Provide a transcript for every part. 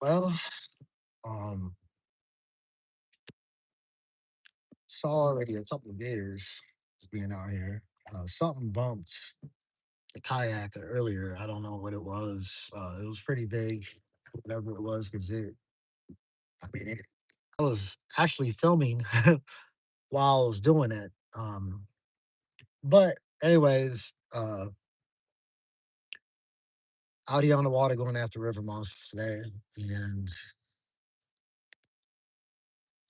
Well, um, saw already a couple of gators just being out here. Something bumped the kayak earlier. I don't know what it was. It was pretty big, whatever it was, because I was actually filming while I was doing it. But anyways, out here on the water going after river monsters today, and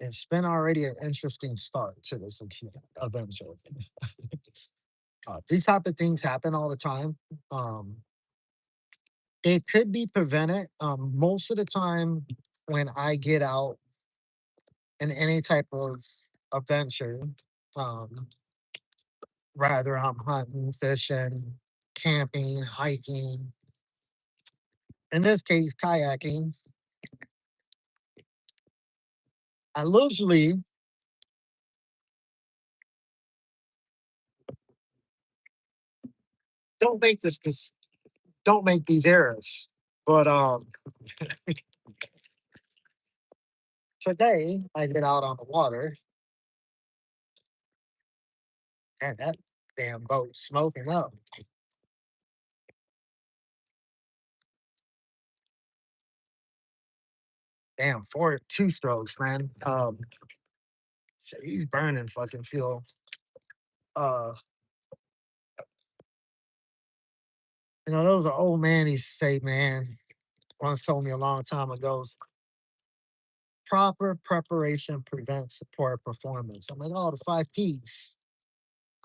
it's been already an interesting start to this adventure. These type of things happen all the time. Um, it could be prevented. Most of the time, when I get out in any type of adventure, um, rather I'm hunting, fishing, camping, hiking, in this case, kayaking, I usually don't make this don't make these errors. But today I get out on the water and that damn boat smoking up. Damn, four two strokes, man. So he's burning fucking fuel. Uh, there was an old man he used to say, man, once told me a long time ago, proper preparation prevents poor performance. I'm like, oh, the five P's.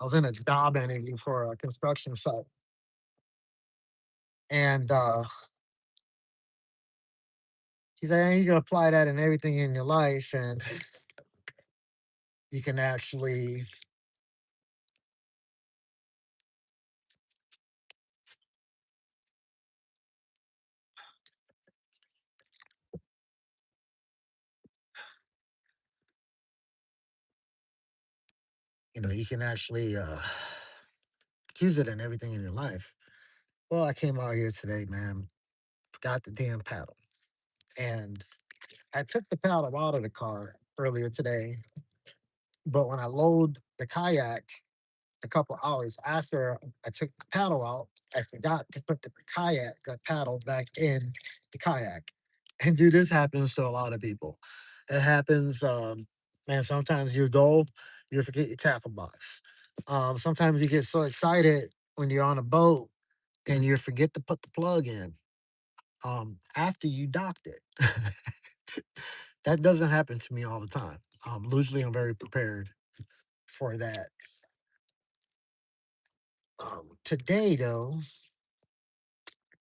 I was in a job interview for a construction site. And he said, "Hey, you can apply that in everything in your life, and you can actually, you can actually use it in everything in your life." Well, I came out here today, man, forgot the damn paddle. And I took the paddle out of the car earlier today, but when I load the kayak a couple hours after I took the paddle out, I forgot to put the paddle back in the kayak. And dude, this happens to a lot of people. It happens, man. Sometimes you forget your tackle box. Sometimes you get so excited when you're on a boat and you forget to put the plug in after you docked it. That doesn't happen to me all the time. Usually, I'm very prepared for that. Today, though,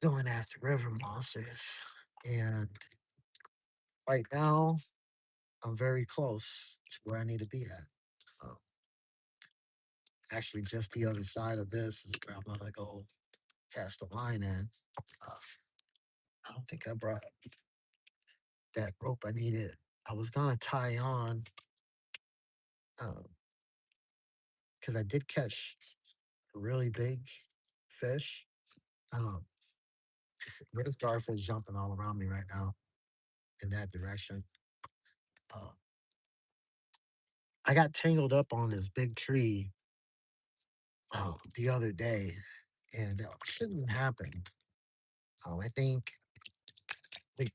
going after river monsters, and right now, I'm very close to where I need to be at. Um, Actually, just the other side of this is where I'm gonna go cast a line in. Uh, I don't think I brought that rope I needed. I was gonna tie on because I did catch a really big fish. Um, There's garfish jumping all around me right now in that direction. Uh, I got tangled up on this big tree the other day, and that shouldn't happen. I think the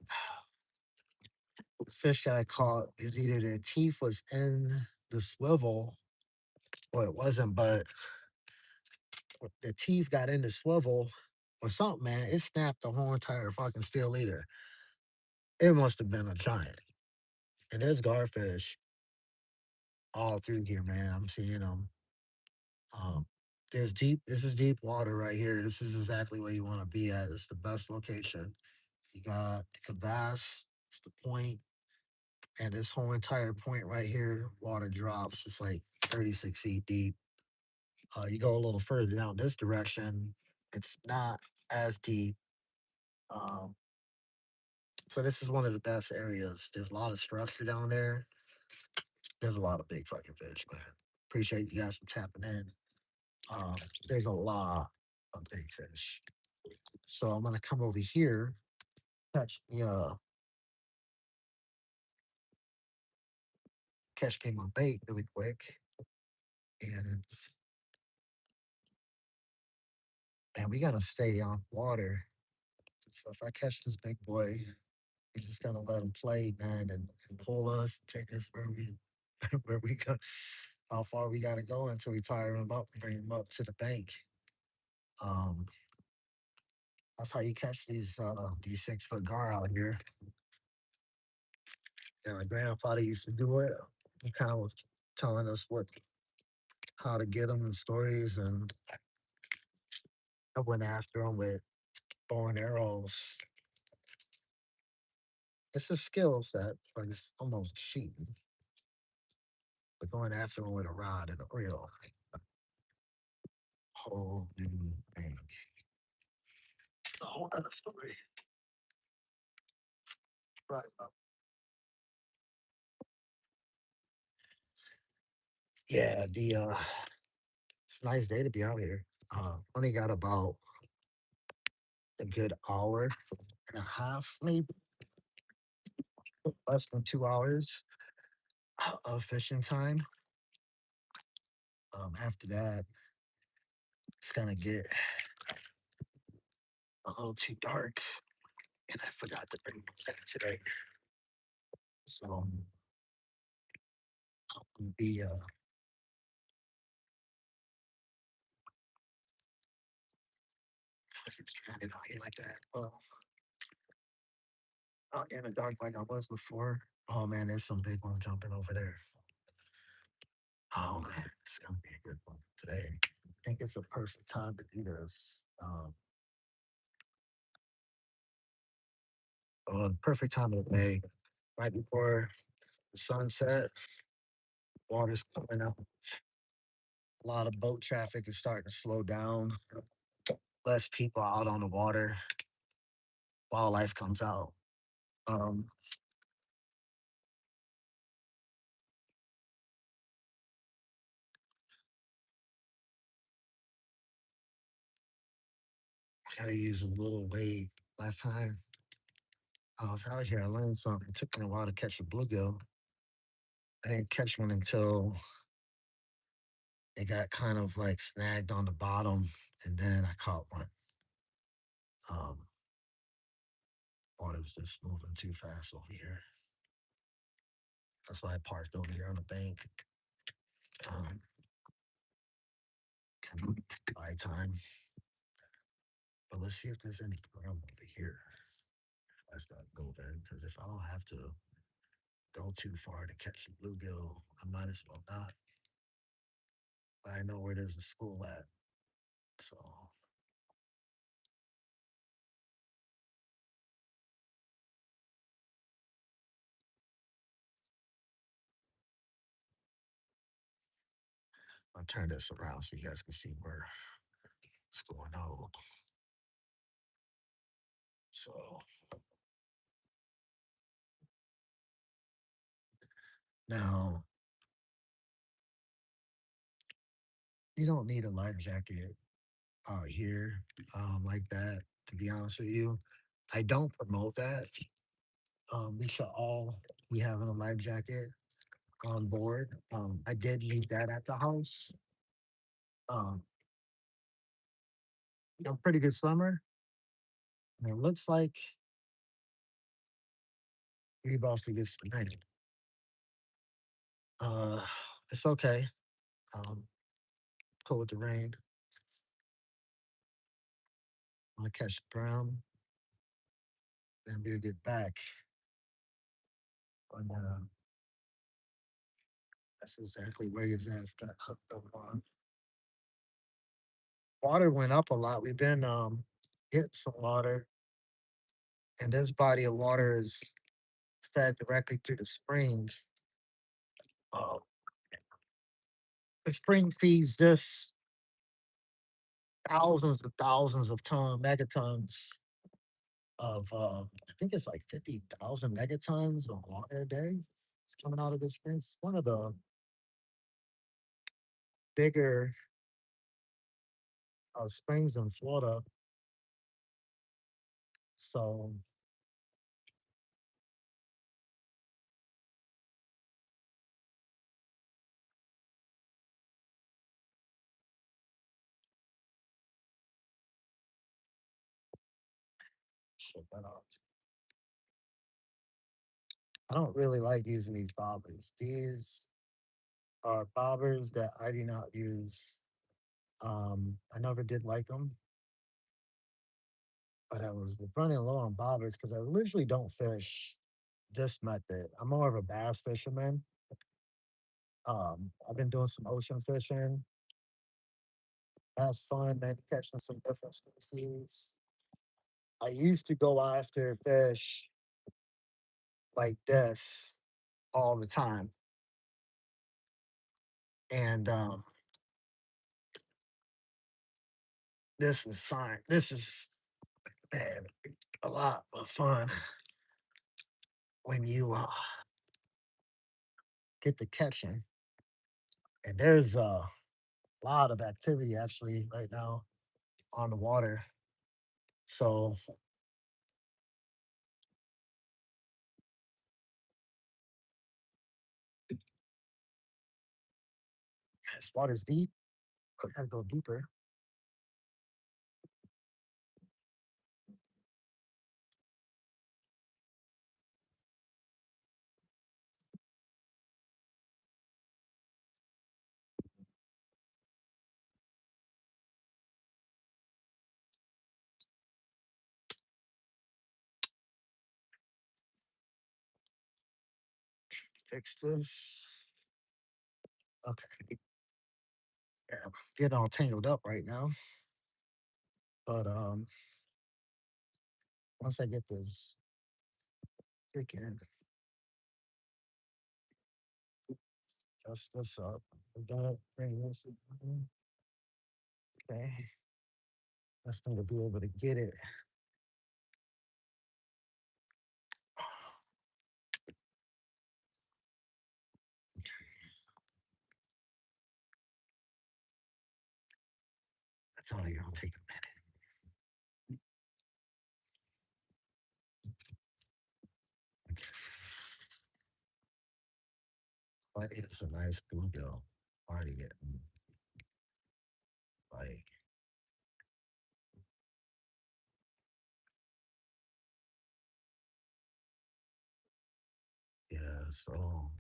fish that I caught is either the teeth was in the swivel or it wasn't, but the teeth got in the swivel or something, man. It snapped the whole entire fucking steel leader. It must have been a giant. And there's garfish all through here, man. I'm seeing them. Um, this is deep water right here. This is exactly where you want to be at. It's the best location. You got the crevasse, it's the point, and this whole entire point right here, water drops. It's like 36 feet deep. You go a little further down this direction, it's not as deep. Um, so this is one of the best areas. There's a lot of structure down there. There's a lot of big fucking fish, man. Appreciate you guys for tapping in. Um, there's a lot of big fish. So I'm gonna come over here, catch catch me my bait really quick. And man, we gotta stay on water. So if I catch this big boy, we just gotta let him play, man, and pull us, take us where we where we go, how far we gotta go until we tire him up and bring him up to the bank. Um, that's how you catch these 6 foot gar out here. And my grandfather used to do it. He kind of was telling us what how to get them and stories, and I went after them with bow and arrows. It's a skill set, but it's almost cheating. But going after them with a rod and a reel, whole new thing. A whole other story. Right. Yeah, it's a nice day to be out here. Only got about a good hour and a half, maybe less than 2 hours of fishing time. After that, it's gonna get a little too dark, and I forgot to bring my light today, so I'll be stranded out here like that. Well, out in the dark like I was before. Oh man, there's some big one jumping over there. Oh man, it's gonna be a good one today. I think it's a perfect time to do this. The perfect time of the day, right before the sunset. Water's coming up. A lot of boat traffic is starting to slow down. Less people out on the water. Wildlife comes out. Um, I gotta use a little weight. Last time I was out here, I learned something. It took me a while to catch a bluegill. I didn't catch one until it got kind of like snagged on the bottom, and then I caught one. Um, Water's just moving too fast over here. That's why I parked over here on the bank. Um, Kind of buy time. But let's see if there's any ground over here. I start going because if I don't have to go too far to catch a bluegill, I might as well not. But I know where there's a school at, so I'll turn this around so you guys can see where it's going on. So now you don't need a life jacket out here like that. To be honest with you, I don't promote that. We should all be having a life jacket on board. I did leave that at the house. Um, Pretty good summer. And it looks like we're about to get some rain. Uh, it's okay. Um, Cool with the rain. I'm gonna catch the brown, and we'll get back. And that's exactly where his ass got hooked up on. Water went up a lot. We've been getting some water, and this body of water is fed directly through the spring. Uh, the spring feeds this thousands of megatons of I think it's like 50,000 megatons of water a day. It's coming out of this spring. It's one of the bigger springs in Florida. So Check that out. I don't really like using these bobbers. These are bobbers that I do not use. I never did like them, but I was running low on bobbers because I literally don't fish this method. I'm more of a bass fisherman. I've been doing some ocean fishing. That's fun, man. Catching some different species. I used to go after fish like this all the time. And this is man, a lot of fun when you get to catching. And there's a lot of activity actually right now on the water. So this water's deep. I gotta go deeper. Fix this. Okay. Yeah, I'm getting all tangled up right now. But once I get this freaking dust this up, we're done. Bring this in. Okay. Just need to be able to get it. That's only gonna take a minute. Okay. But it's a nice bluegill. Already getting like yeah, so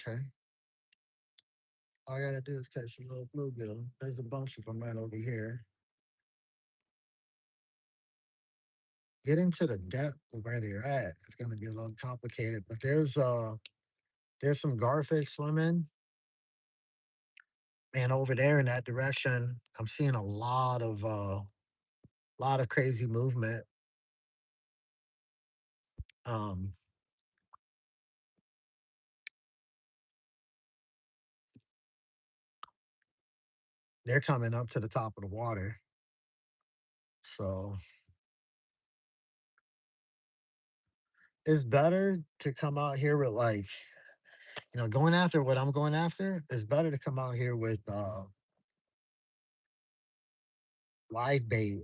okay. All I gotta do is catch a little bluegill. There's a bunch of them right over here. Getting to the depth of where they're at is gonna be a little complicated, but there's some garfish swimming. And over there in that direction, I'm seeing a lot of crazy movement. Um, they're coming up to the top of the water. So it's better to come out here with like, going after what I'm going after. It's better to come out here with live bait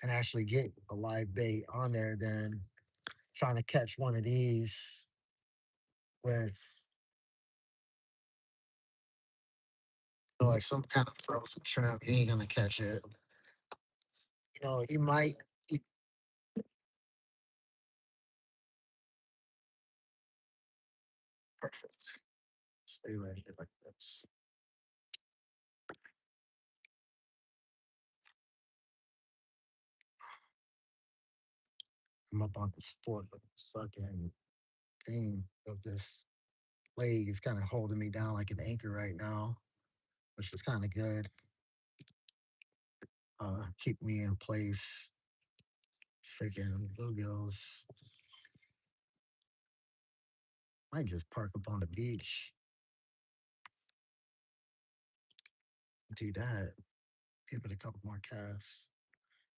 and actually get a live bait on there than trying to catch one of these with like some kind of frozen shrimp. You ain't gonna catch it. You might. Perfect. Stay right here like this. I'm up on this fort, but this fucking thing of this leg is kind of holding me down like an anchor right now, which is kind of good. Keep me in place. Freaking bluegills. Might just park up on the beach. Do that. Give it a couple more casts.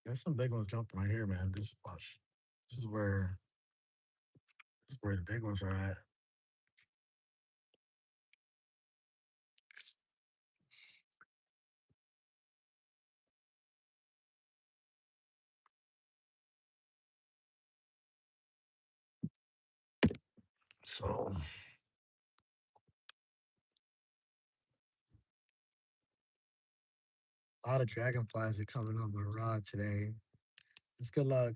There's some big ones jumping right here, man. Watch. This is where this is where the big ones are at. So a lot of dragonflies are coming on my rod today. It's good luck.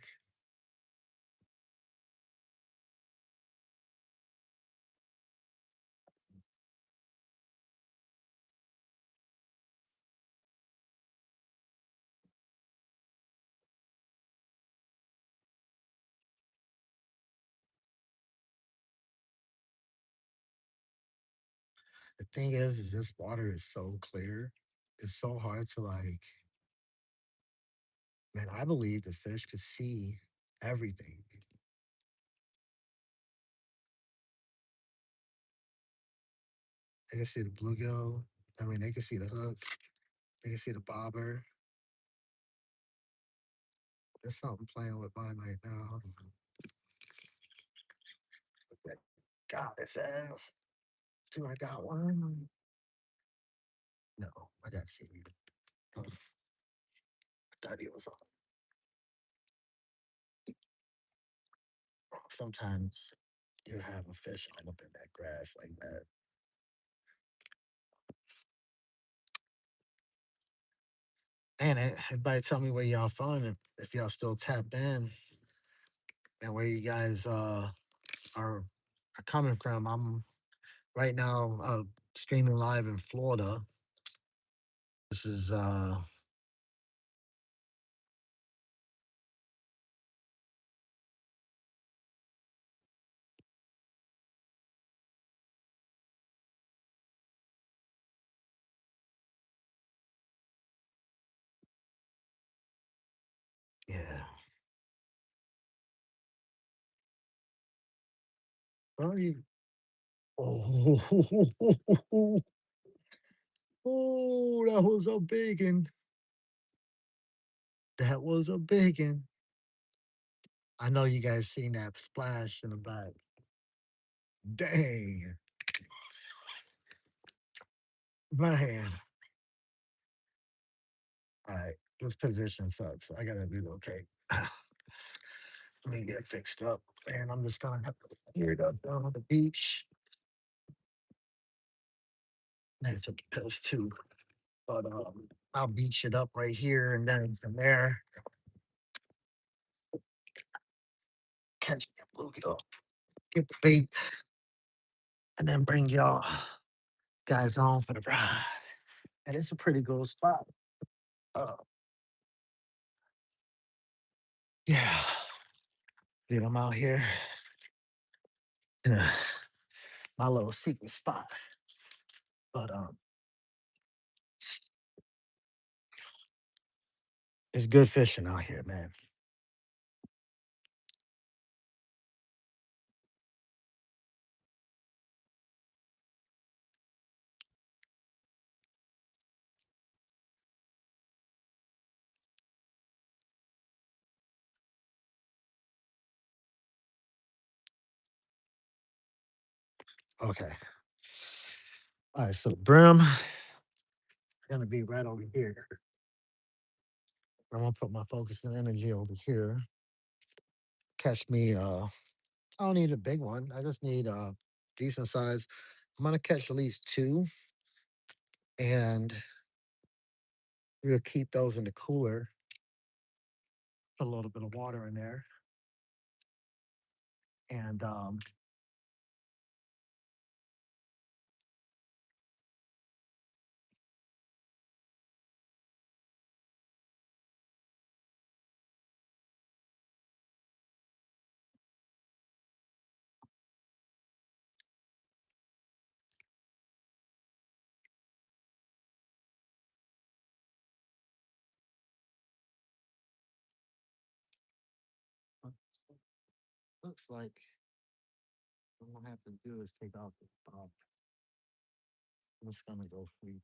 The thing is this water is so clear. It's so hard to like, man, I believe the fish could see everything. They can see the bluegill. I mean, they can see the hook. They can see the bobber. There's something playing with mine right now. God, this ass. Do I got one? No, I got seaweed. Oh, I thought he was on. Sometimes you have a fish all up in that grass like that. Man, everybody tell me where y'all from if y'all still tapped in and where you guys are coming from. I'm right now streaming live in Florida. This is yeah. Where are you? Oh, oh, that was a big one. That was a big one. I know you guys seen that splash in the back. Dang, man. All right, this position sucks. I gotta relocate. Let me get fixed up, and I'm just gonna have to gear it up down on the beach. And it's a piss too, but I'll beach it up right here, and then from there, catch me a bluegill, get the bait, and then bring y'all guys on for the ride. And it's a pretty cool spot. Uh, yeah, dude, I'm out here in my little secret spot, but it's good fishing out here, man. Okay, all right, so brim gonna be right over here. I'm gonna put my focus and energy over here. Catch me. I don't need a big one. I just need a decent size. I'm gonna catch at least two, and we'll keep those in the cooler. Put a little bit of water in there, and looks like what I'm gonna have to do is take off the top. I'm just gonna go free.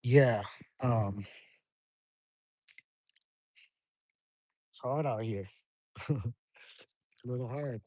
Yeah, um, it's hard out here. It's a little hard.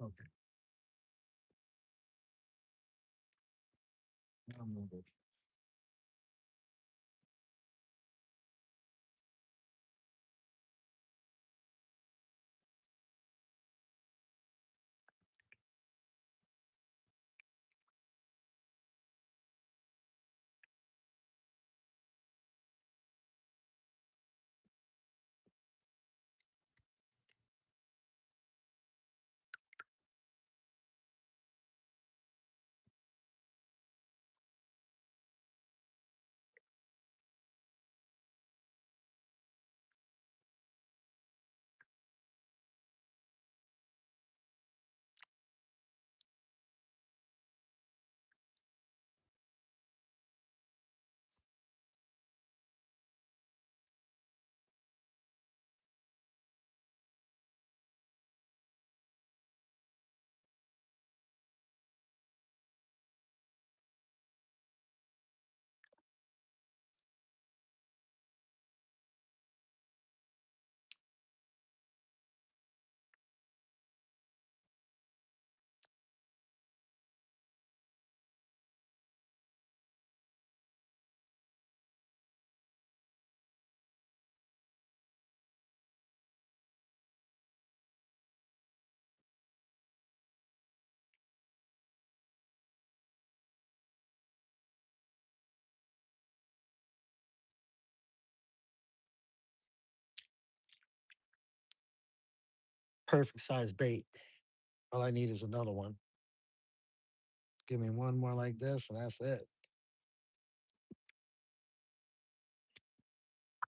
Okay. perfect size bait. All I need is another one. Give me one more like this, and that's it.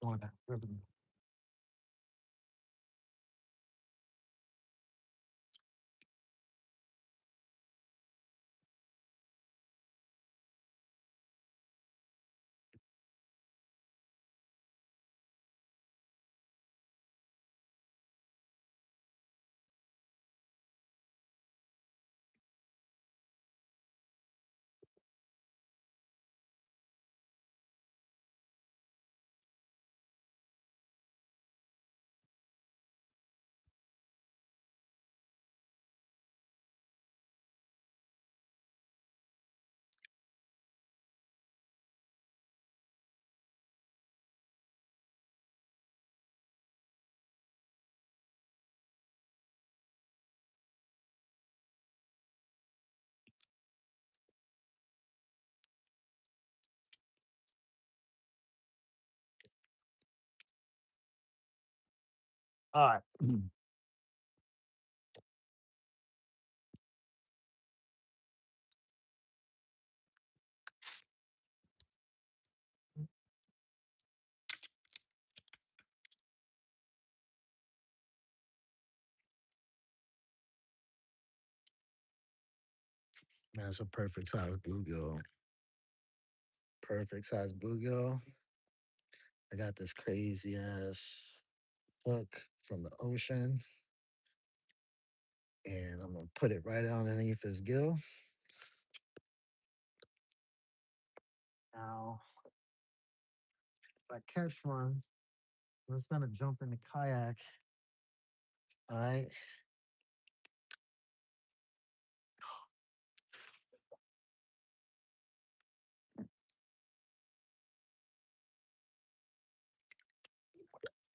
Go on, ribbon. All right. That's a perfect size bluegill. Perfect size bluegill. I got this crazy ass hook from the ocean, and I'm gonna put it right underneath his gill. Now, if I catch one, I'm just gonna jump in the kayak. All right.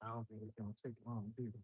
I don't think it's gonna take long either.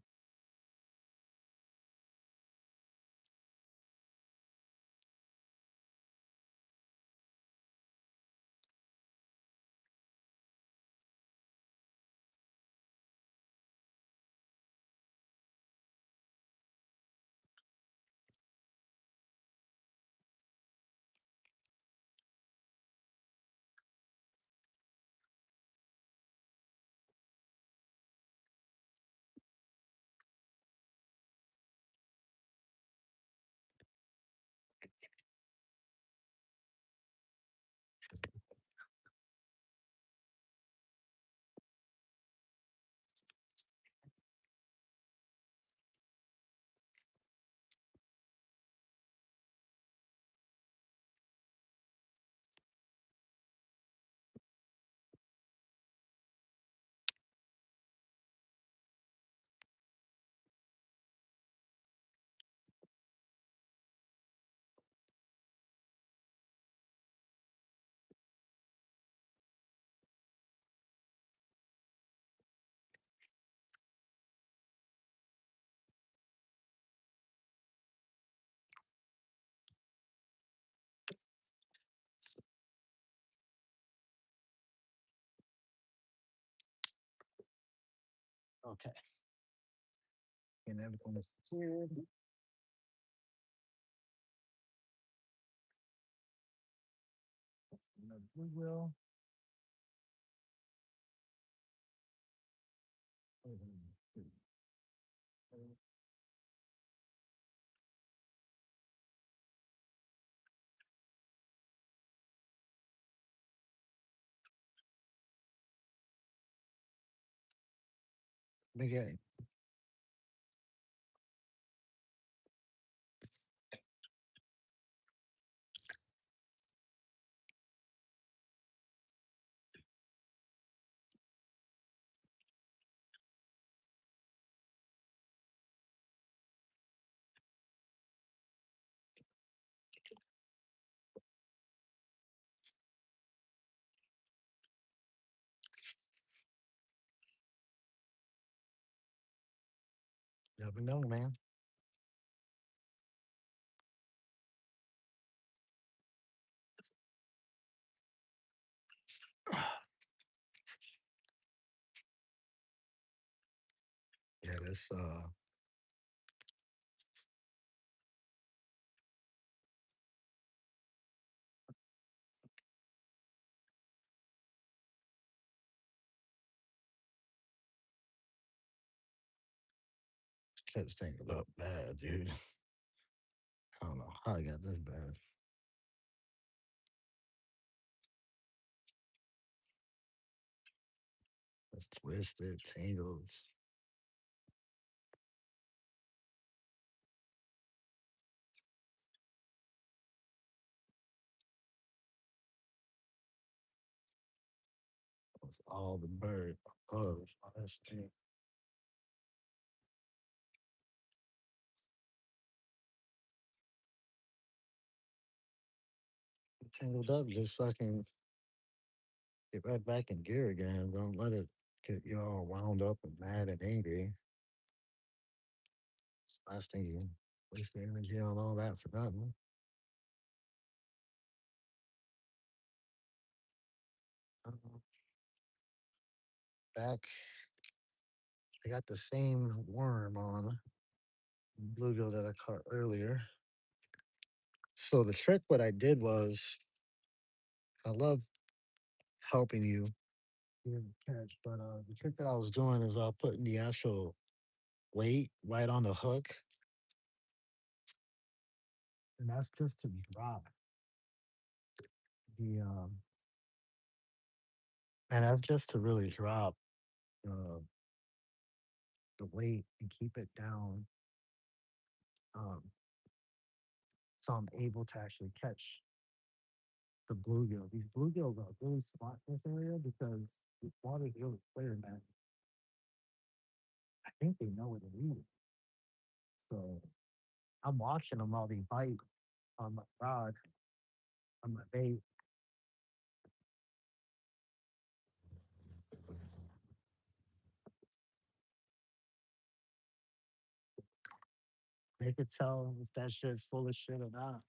Okay. And everything is secured. Another blue wheel. Again. Never know, man. Yeah, this shit's tangled up bad, dude. I don't know how I got this bad. It's twisted, tangled. It's all the bird. Oh, this thing. Tangled up, just fucking get right back in gear again. Don't let it get you all wound up and mad and angry. Last thing you waste the energy on all that for nothing. Uh, Back, I got the same worm on bluegill that I caught earlier. So the trick, what I did was, I love helping you in the catch, but the trick that I was doing is putting the actual weight right on the hook, and that's just to drop the and that's just to really drop uh, the weight and keep it down, um, so I'm able to actually catch the bluegill. These bluegills are really smart in this area because this water is really clear, man. I think they know what to eat. So I'm watching them while they bite on my rod, on my bait. They could tell if that shit's full of shit or not.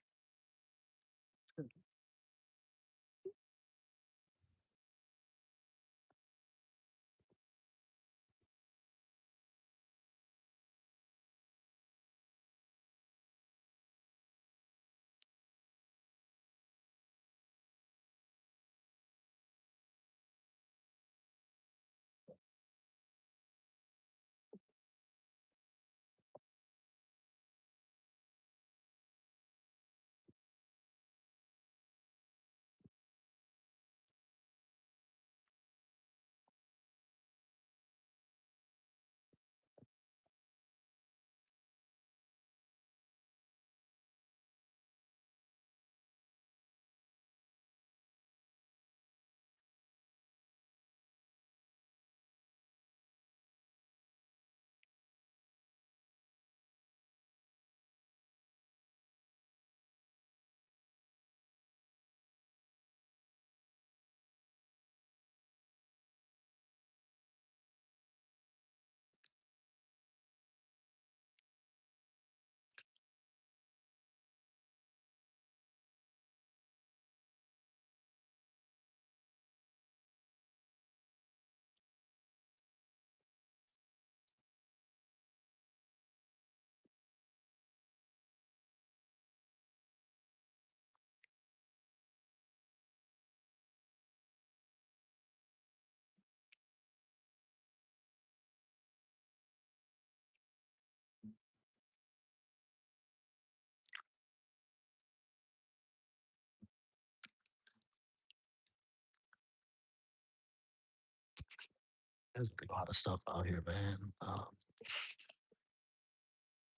There's a lot of stuff out here, man.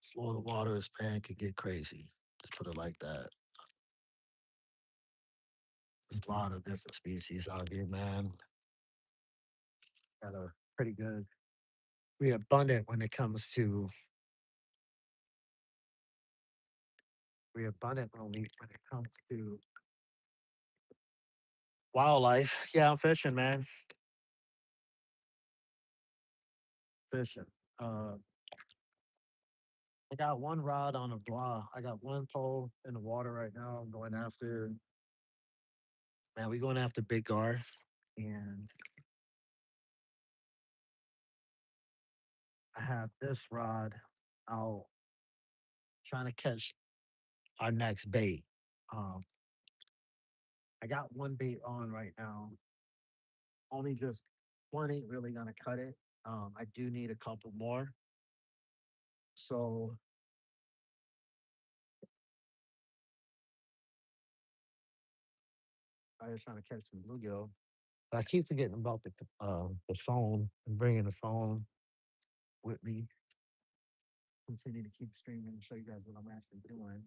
Florida waters, man, could get crazy. Let's put it like that. There's a lot of different species out here, man, that are pretty good. We're abundant when it comes to we're abundant when it comes to wildlife. Yeah, I'm fishing, man. Fishing. Uh, I got one rod on a blah. I got one pole in the water right now. I'm going after, man, we going after big gar. And I have this rod out trying to catch our next bait. Um, I got one bait on right now. Only just one ain't really gonna cut it. I do need a couple more. So I was trying to catch some bluegill. I keep forgetting about the phone and bringing the phone with me. Continue to keep streaming and show you guys what I'm actually doing.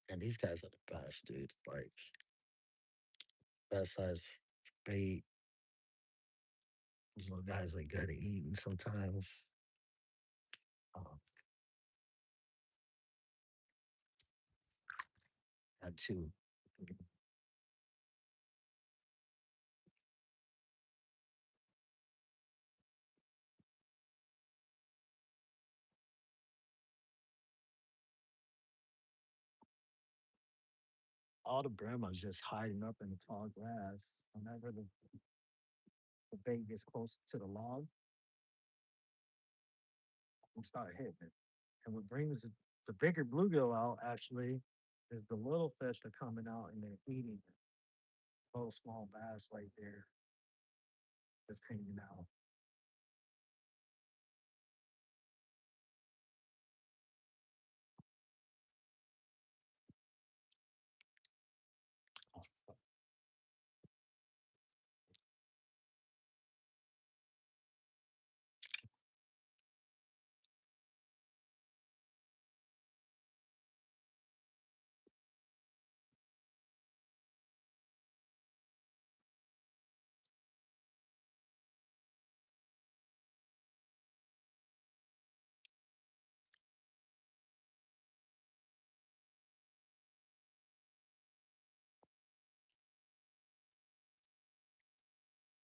And these guys are the best, dude. Like best size bait. These little guys like good at eating sometimes. Um, had two. All the Brahmas just hiding up in the tall grass. Whenever the bait gets close to the log, we start hitting it. And what brings the bigger bluegill out actually is the little fish are coming out and they're eating it. Little small bass right there just hanging out.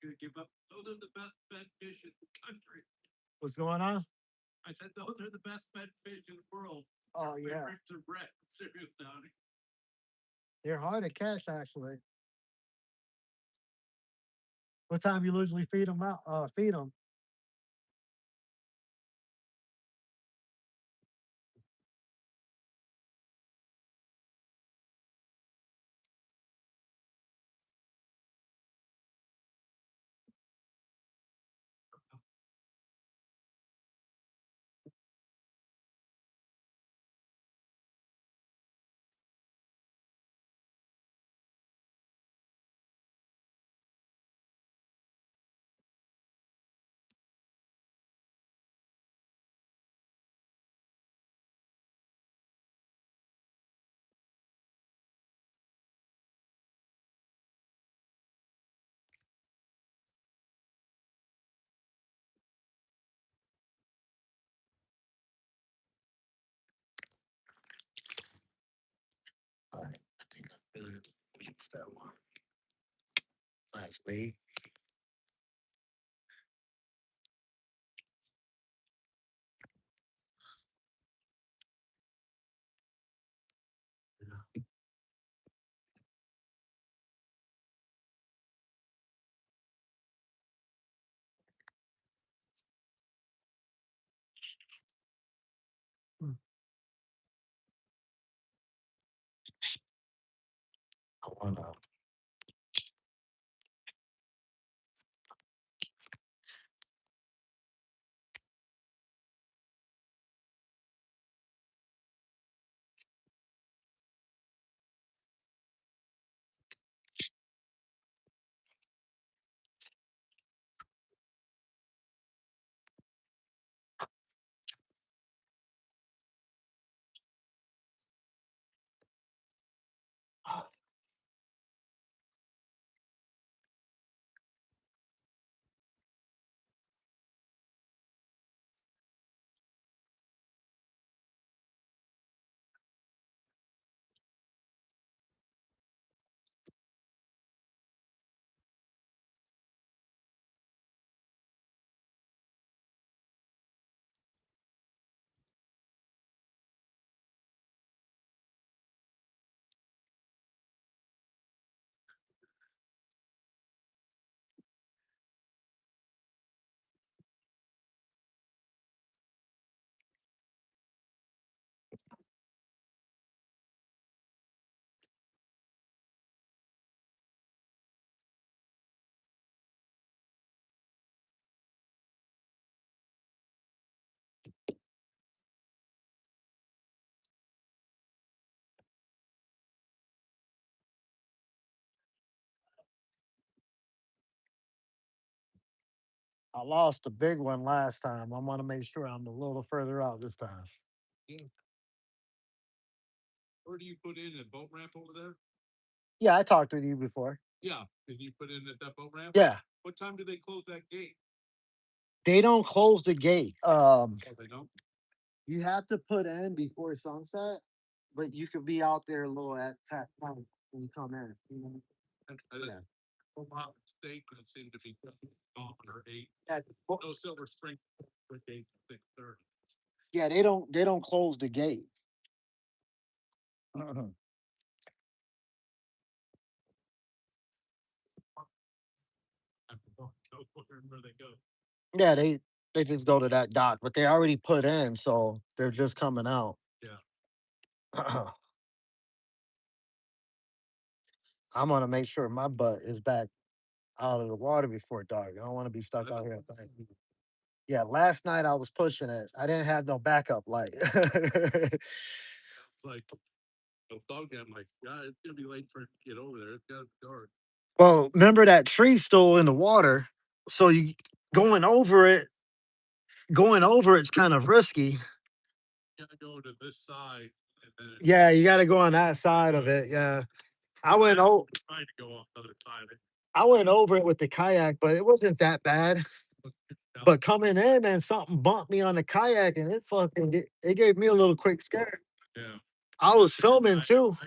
Gonna give up. Those are the best fed fish in the country. What's going on? I said those are the best fed fish in the world. Oh yeah. Ricks are bred. Serious Downey. They're hard to catch actually. What time you usually feed them out? Feed them. All right, I think I'm good. Use that one. Nice bait. I wanna I lost a big one last time. I want to make sure I'm a little further out this time. Yeah, I talked with you before. Yeah. They don't close the gate. You have to put in before sunset, but you could be out there a little at night when you come in. You know? Yeah. Yeah, yeah, they don't close the gate. Uh-huh. Yeah, they just go to that dock, but they already put in, so they're just coming out. I'm gonna make sure my butt is back out of the water before dark. I don't want to be stuck out here at night. Yeah, last night I was pushing it. I didn't have no backup light. Well, remember that tree still in the water, so you going over it, going over it's kind of risky. Yeah, you got to go on that side of it. Yeah, I went over. I went over it with the kayak, but it wasn't that bad. But coming in and something bumped me on the kayak and it gave me a little quick scare. I was filming too.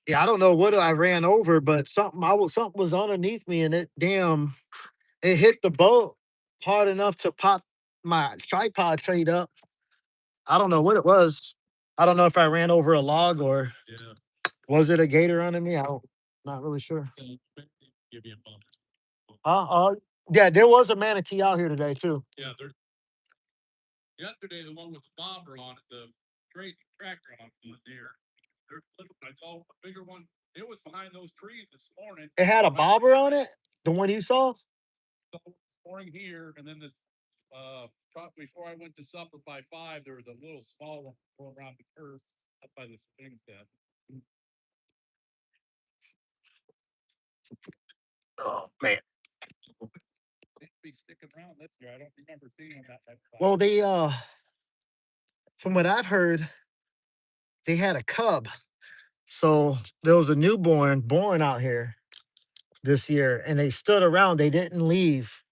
Yeah, I don't know what I ran over, but something was underneath me and it hit the boat hard enough to pop my tripod trade up. I don't know what it was. I don't know if I ran over a log or was it a gator under me? Not really sure. Yeah, there was a manatee out here today too. It had a bobber on it. The one you saw. Oh man. Well, from what I've heard, they had a cub. So there was a newborn born out here this year, and they stood around. They didn't leave.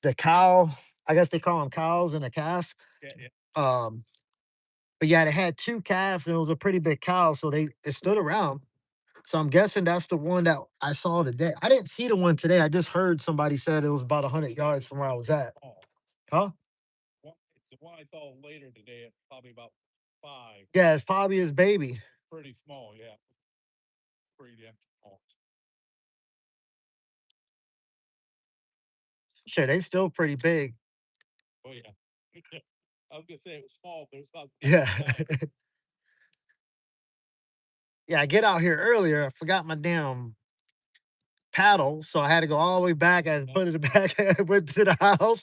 The cow, I guess they call them cows and a calf. Um, but yeah, they had two calves, and it was a pretty big cow. So it stood around. So I'm guessing that's the one that I saw today. I didn't see the one today. I just heard somebody said it was about 100 yards from where I was at. Huh? Yeah, it's probably his baby. Shit, they still pretty big. Yeah. Yeah, I get out here earlier. I forgot my damn paddle, so I had to go all the way back. I put it back. I went to the house.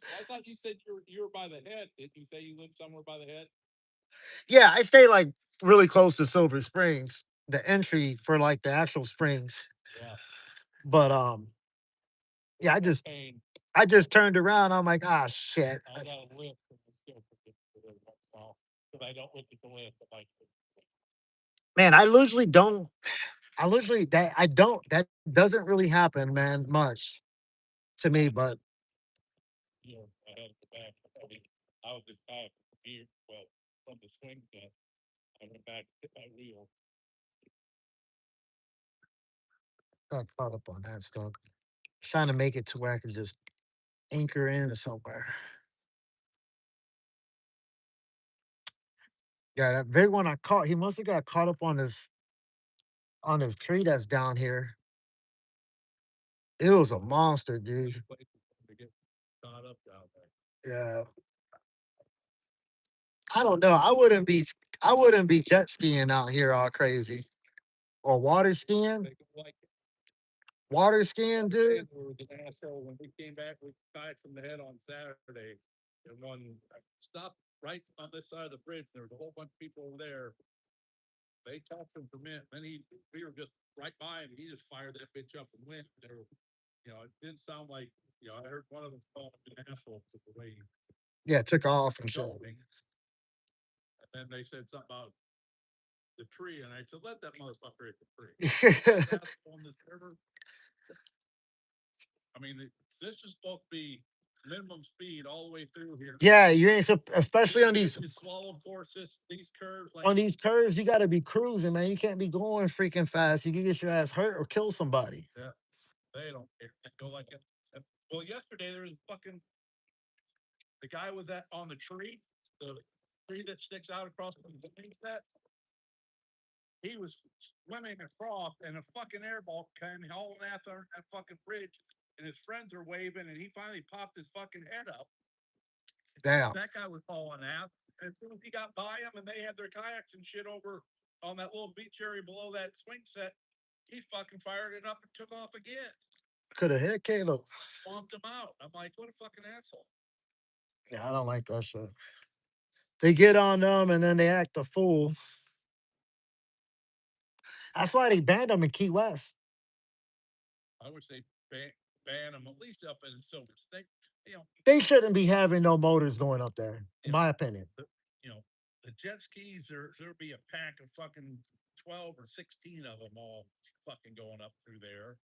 Yeah, I stay like really close to Silver Springs, the entry for like the actual springs. But yeah, I just turned around. I'm like, ah, shit. Man, I literally don't. I literally that I don't. That doesn't really happen, man, much to me. But got caught up on that stuff. Trying to make it to where I can just anchor in somewhere. Yeah, that big one I caught. He must have got caught up on his tree that's down here. It was a monster, dude. Yeah, I don't know. I wouldn't be jet skiing out here all crazy or water skiing. Water skiing, dude. it didn't sound like, I heard one of them call him an asshole for the way he Yeah, took off and was shit. going. And then they said something about the tree, and I said, let that motherfucker hit the tree. That's on this river. I mean, this is supposed to be minimum speed all the way through here. Yeah, you ain't especially You swallow courses, these curves, like on these curves. You got to be cruising, man. You can't be going freaking fast. You can get your ass hurt or kill somebody. yeah, they don't care. They go like it. Well, yesterday there was fucking the guy was that on the tree that sticks out across the set. He was swimming across, and a fucking airball came hauling after that fucking bridge, and his friends are waving, and he finally popped his fucking head up. Damn. That guy was hauling out, and as soon as he got by him, and they had their kayaks and shit over on that little beach area below that swing set, he fucking fired it up and took off again. Could have hit Caleb. Swamped him out. I'm like, what a fucking asshole. Yeah, I don't like that shit. They get on them and then they act a fool. That's why they banned them in Key West. I wish they ban them at least up in Silver State. You know, They shouldn't be having no motors going up there, in my opinion. you know, the jet skis, there'll be a pack of fucking 12 or 16 of them all fucking going up through there.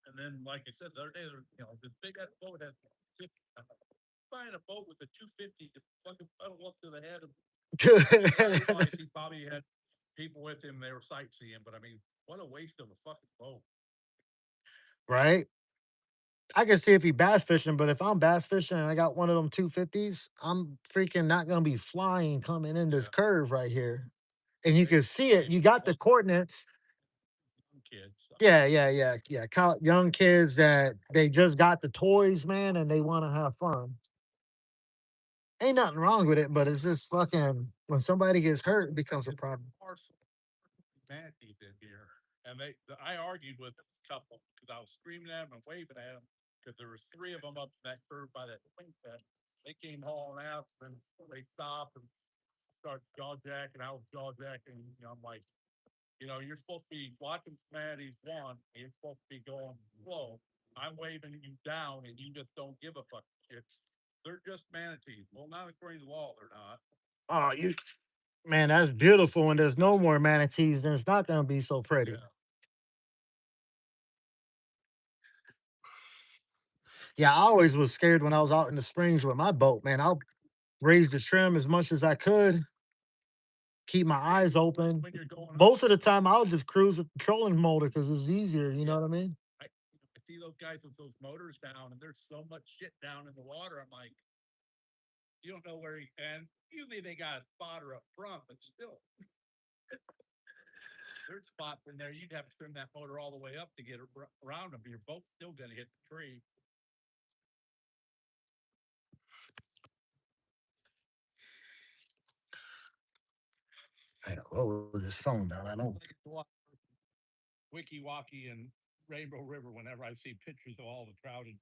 And then, like I said the other day, this big ass boat has 50. Buying a boat with a 250 to fucking pedal up to the head of. I realized he probably had people with him. They were sightseeing, but I mean, what a waste of a fucking boat. Right? I can see if he bass fishing, but if I'm bass fishing and I got one of them 250s, I'm freaking not gonna be flying coming in this curve right here. And you can see it. You got the coordinates. Kids. Yeah. Young kids that they just got the toys, man, and they want to have fun. Ain't nothing wrong with it, but it's just fucking when somebody gets hurt, it becomes a problem. Manatees in here, and I argued with a couple because I was screaming at them and waving at them because there was three of them up that curve by that swing set. They came hauling out, and they stopped and started jaw jacking. I was jaw jacking. I'm like, you're supposed to be watching manatees one, and you're supposed to be going slow. I'm waving you down, and you just don't give a fuck shit. They're just manatees. Well, not according to the law, they're not. Oh, you man, that's beautiful. When there's no more manatees, then it's not gonna be so pretty. Yeah. Yeah, I always was scared when I was out in the springs with my boat, man. I'll raise the trim as much as I could, keep my eyes open. When you're going Most of the time, I'll just cruise with the trolling motor because it's easier. You know what I mean? I see those guys with those motors down, and there's so much shit down in the water. I'm like, you don't know where and usually they got a spotter up front, but still, there's spots in there. You'd have to turn that motor all the way up to get around them. Your boat's still going to hit the tree. I gotta lower this phone down. I don't. Wiki Walkie and Rainbow River. Whenever I see pictures of all the crowded,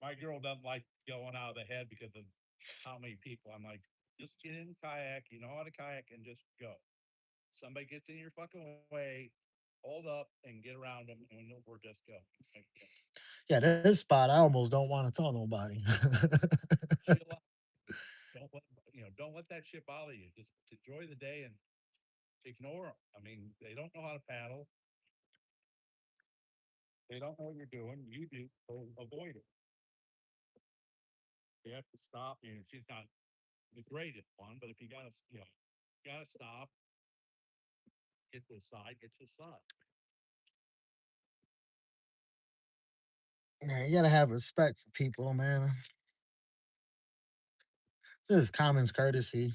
my girl doesn't like going out of the head because of how many people. I'm like, just get in the kayak. You know how to kayak and just go. Somebody gets in your fucking way, hold up and get around them, and we'll just go. Yeah, this spot I almost don't want to tell nobody. Chill out. Don't let that shit bother you. Just enjoy the day and ignore them. I mean, they don't know how to paddle. They don't know what you're doing. You do, so avoid it. You have to stop. She's not the greatest one, but if you gotta stop, get to the side, get to the side. Yeah, you gotta have respect for people, man. This is common courtesy.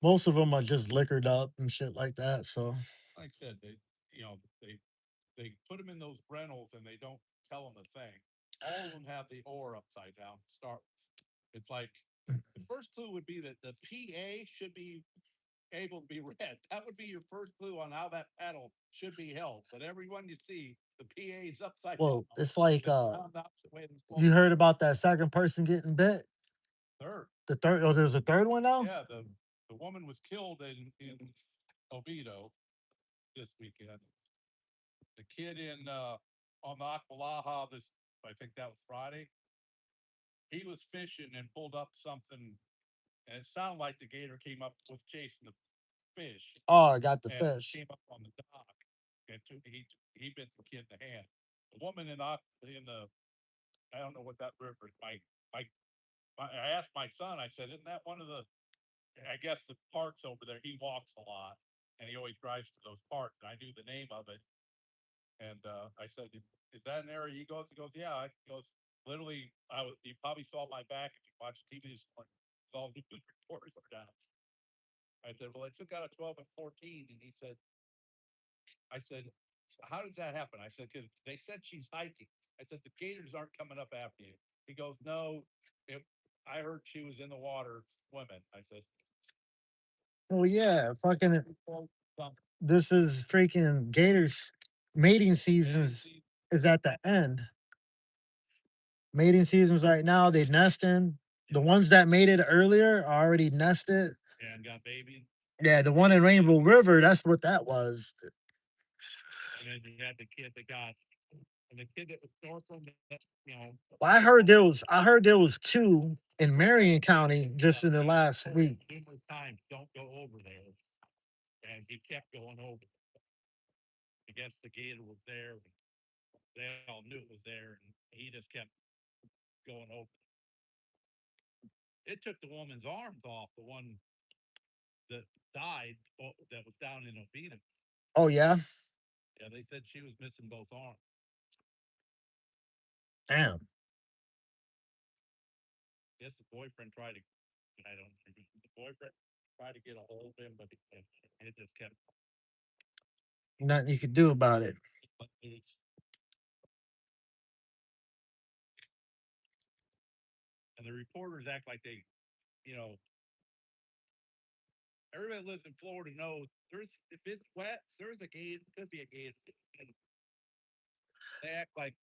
Most of them are just liquored up and shit like that. So, like I said, they put them in those rentals and they don't tell them a thing. All of them have the oar upside down. Start. It's like the first clue would be that the PA should be able to be read. That would be your first clue on how that paddle should be held. But everyone you see, the PA is upside down. well, it's like The opposite way you heard about that second person getting bit. third. The third. Oh, there's a third one now. Yeah, the woman was killed in Oviedo. this weekend. The kid in on the Aqualaha this I think that was Friday. He was fishing and pulled up something, and it sounded like the gator came up was chasing the fish, Oh, I got the and it fish. came up on the dock, and he bit the kid in the hand. The woman in the I don't know what that river is. My I asked my son. I said, "Isn't that one of the I guess the parks over there? He walks a lot, and he always drives to those parks. And I knew the name of it, and I said, "Is that an area he goes?" He goes, "Yeah." He goes, "Literally, you probably saw my back if you watched TV this morning. All news reporters are down." I said, "Well, I took out a 12 and 14," and he said, "I said, how does that happen?" I said, "Because they said she's hiking." I said, "The gators aren't coming up after you." He goes, "No, I heard she was in the water swimming." I said, Oh yeah, fucking. This is freaking Gators. Mating seasons is at the end. Mating seasons right now. They nesting. The ones that made it earlier are already nested. and got babies. Yeah, the one in Rainbow River. That's what that was. And then you had the kid that got, and the kid that was snorkeling, Well, I heard there was two in Marion County just in the last week. numerous times, don't go over there. And he kept going over. I guess the gator was there. They all knew it was there, and he just kept going over. It took the woman's arms off, the one that died, that was down in Oviedo. Oh yeah, Yeah, they said she was missing both arms. damn. I guess the boyfriend tried to, I don't know, the boyfriend tried to get a hold of him, but it just kept Nothing you could do about it. loose. And the reporters act like they, you know, everybody lives in Florida knows there's if it's wet, there's a gate, could be a gate. And they act like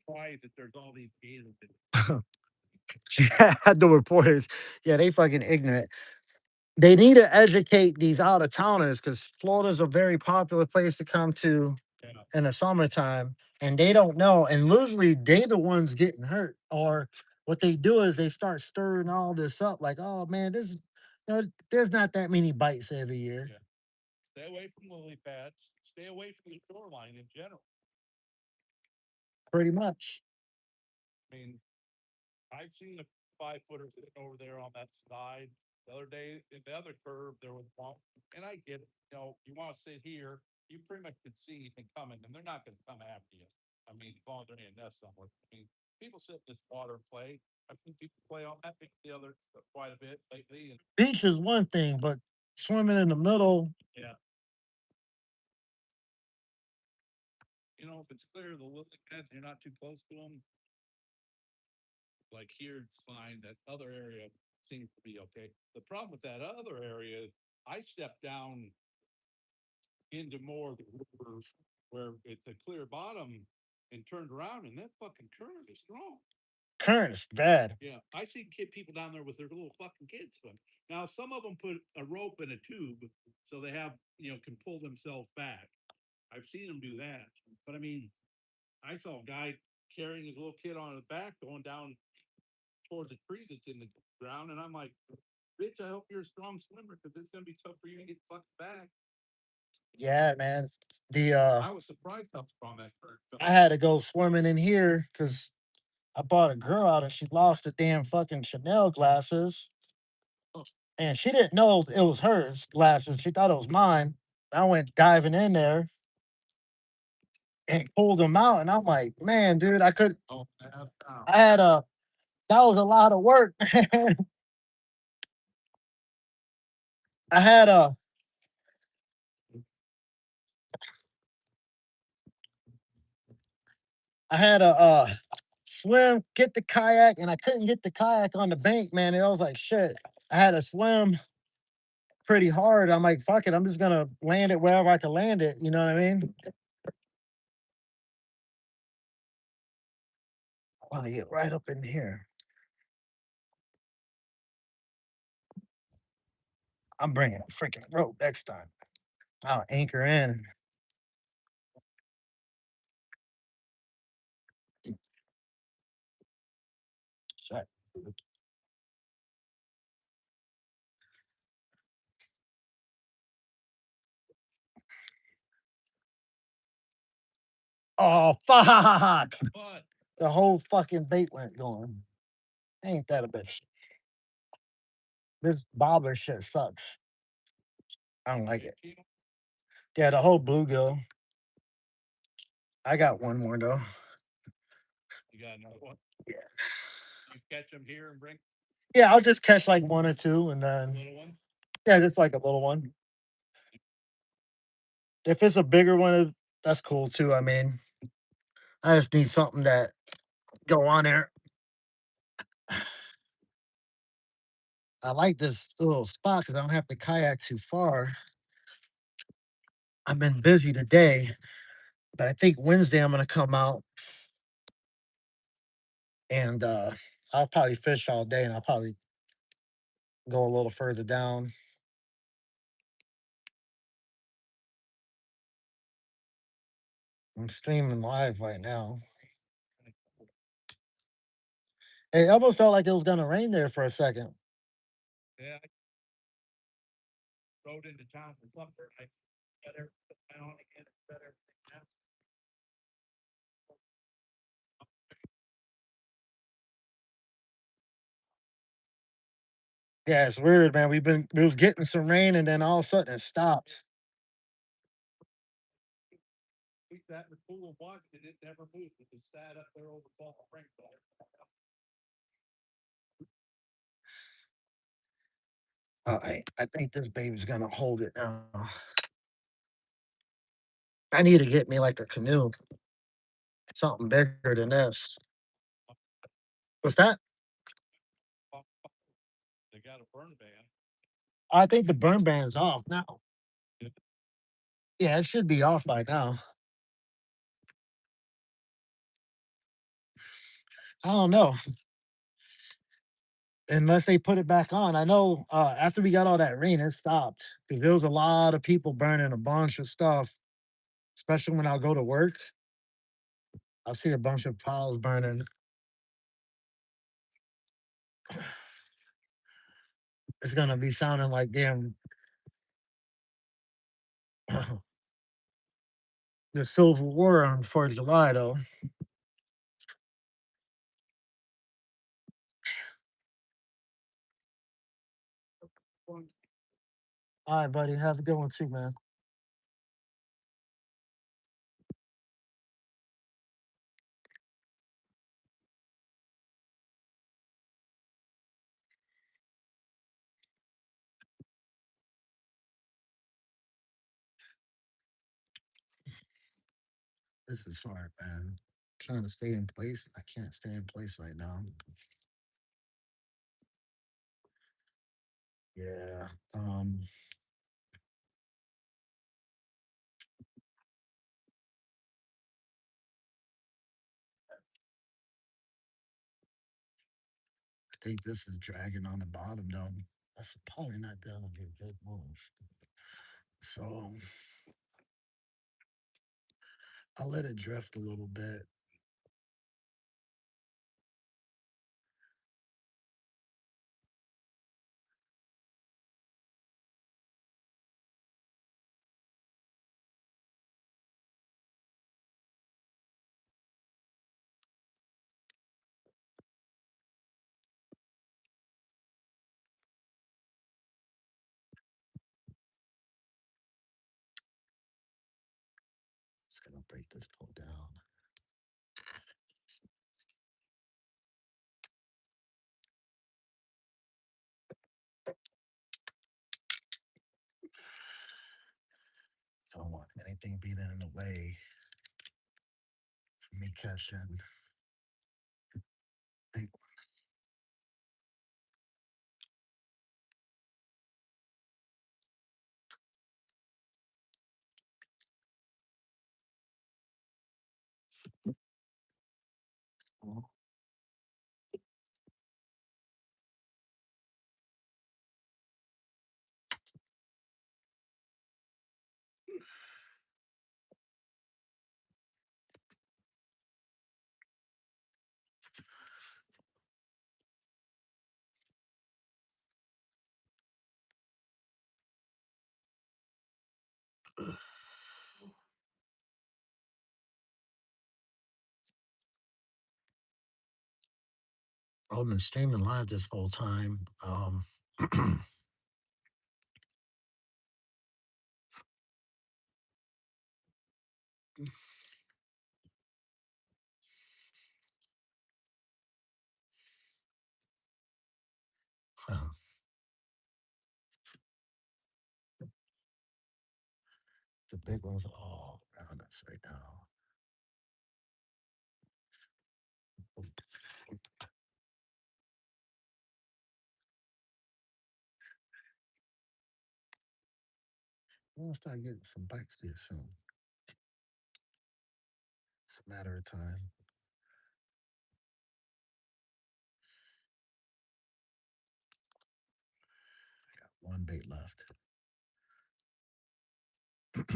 surprised that there's all these gators. Yeah, the reporters. Yeah, they fucking ignorant. They need to educate these out of towners because Florida's a very popular place to come to Yeah. in the summertime, and they don't know. And usually, they the ones getting hurt. Or what they do is they start stirring all this up, like, oh man, there's not that many bites every year. Yeah. Stay away from lily pads. Stay away from the shoreline in general. Pretty much. I mean, I've seen a 5 footer sitting over there on that side. The other day, in the other curve, there was one, and I get it. You want to sit here, you pretty much can see anything coming, and they're not going to come after you. I mean, as long as they're in a nest somewhere. I mean, people sit in this water and play. I've seen people play on that the other quite a bit lately, and Beach is one thing, but swimming in the middle, yeah, if it's clear the lily pads, you're not too close to them. Like here, it's fine. That other area seems to be okay. The problem with that other area is I stepped down into more of the river where it's a clear bottom and turned around, and that fucking current is strong. current is bad. Yeah, I see people down there with their little fucking kids swim. Now, some of them put a rope in a tube so they have can pull themselves back. I've seen them do that, but I mean, I saw a guy carrying his little kid on his back going down towards a tree that's in the ground, and I'm like, "Bitch, I hope you're a strong swimmer because it's gonna be tough for you to get fucked back." Yeah, man. The I was surprised how strong that current I felt. had to go swimming in here because I bought a girl out and she lost her damn fucking Chanel glasses. And she didn't know it was hers glasses. She thought it was mine. I went diving in there and pulled them out. And I'm like, man, dude, Oh, I had that was a lot of work. I had a, I had a, swim, get the kayak, and I couldn't get the kayak on the bank, man. And I was like, shit. I had to swim pretty hard. I'm like, fuck it. I'm just gonna land it wherever I can land it. You know what I mean? I want to get right up in here. I'm bringing a freaking rope next time. I'll anchor in. Shut. Oh fuck! But The whole fucking bait went gone. Ain't that a bitch? This bobbler shit sucks. I don't like it. Yeah, the whole bluegill. I got one more though. you got another one. Yeah. You catch them here and bring Yeah, I'll just catch like one or two and a then little one. yeah, just like a little one. If it's a bigger one, that's cool too. I mean, I just need something that go on there. I like this little spot because I don't have to kayak too far. I've been busy today, but I think Wednesday I'm gonna come out and I'll probably fish all day and I'll probably go a little further down. I'm streaming live right now. It almost felt like it was gonna rain there for a second. Yeah, I rode into town for supper. I got everything on again, set everything down. Yeah, it's weird, man. We was getting some rain and then all of a sudden it stopped. We sat in the pool and watched it. It never moved. It just sat up there over Fall Spring. I think this baby's gonna hold it now. I need to get me like a canoe, something bigger than this. What's that? They got a burn ban. I think the burn ban's off now. Yeah, it should be off by now. I don't know. Unless they put it back on. I know after we got all that rain, it stopped because there was a lot of people burning a bunch of stuff, especially when I go to work. I see a bunch of piles burning. It's gonna be sounding like damn the Civil War on 4th of July, though. All right, buddy. Have a good one too, man. This is hard, man. Trying to stay in place. I can't stay in place right now. Yeah. I think this is dragging on the bottom though. That's probably not gonna be a good move. So I'll let it drift a little bit. Just gonna break this pole down. I don't want anything being in the way for me catching. Big one. I've been streaming live this whole time. uh, the big ones are all around us right now. I'm gonna start getting some bites here soon. It's a matter of time. One bait left. You're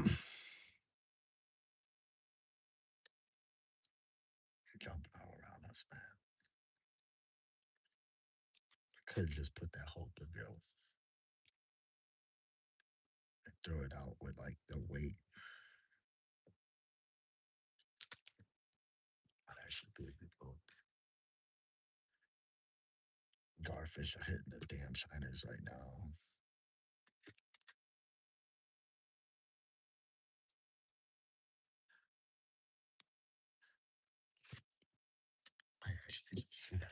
jumping all around us, man. I could just put that whole bluegill and throw it out with like the weight. I'd actually do it. Garfish are hitting the damn shiners right now. I actually see that.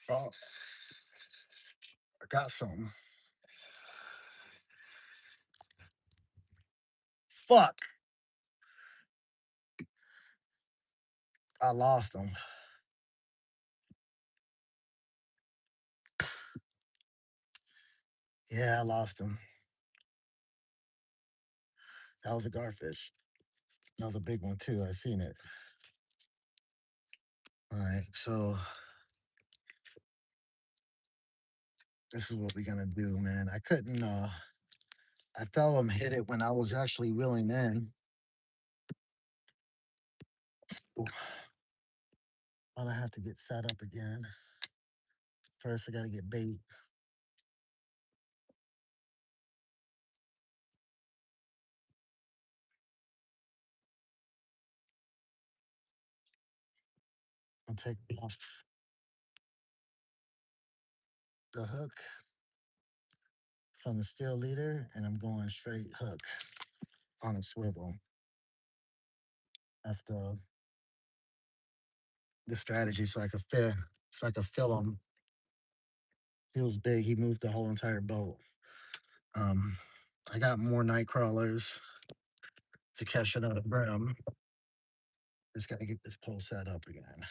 Oh, I got some. Fuck. I lost them. Yeah, I lost them. That was a garfish. That was a big one too. I seen it. All right, so this is what we're gonna do, man. I couldn't. I felt him hit it when I was actually reeling in. So I'm gonna have to get set up again. First, I gotta get bait. I'll take off the hook from the steel leader, and I'm going straight hook on a swivel. That's the strategy, so I could fill him. He was big. He moved the whole entire boat. Um, I got more night crawlers to catch another brim. Just got to get this pole set up again.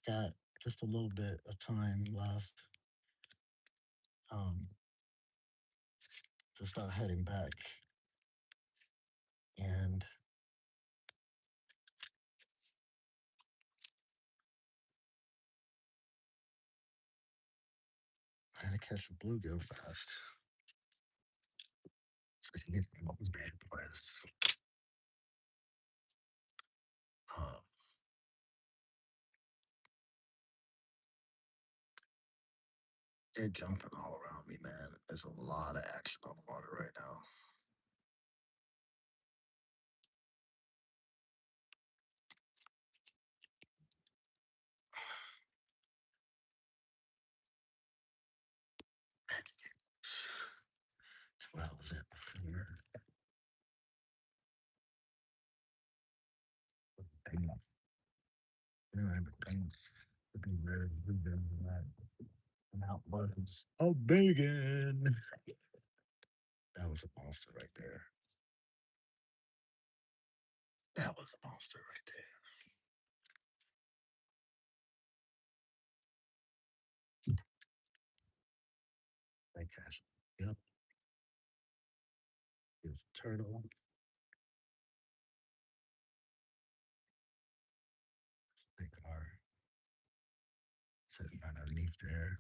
Got just a little bit of time left um, to start heading back. And I had to catch a bluegill fast so I can get those bad boys. Uh, they're jumping all around me, man. There's a lot of action on the water right now. Well, was that before? Anyway, but thanks to be very good that. And that was a big one. That was a monster right there. That was a monster right there. Thank Cash. Yep. Here's turtle. Big car sitting right underneath there.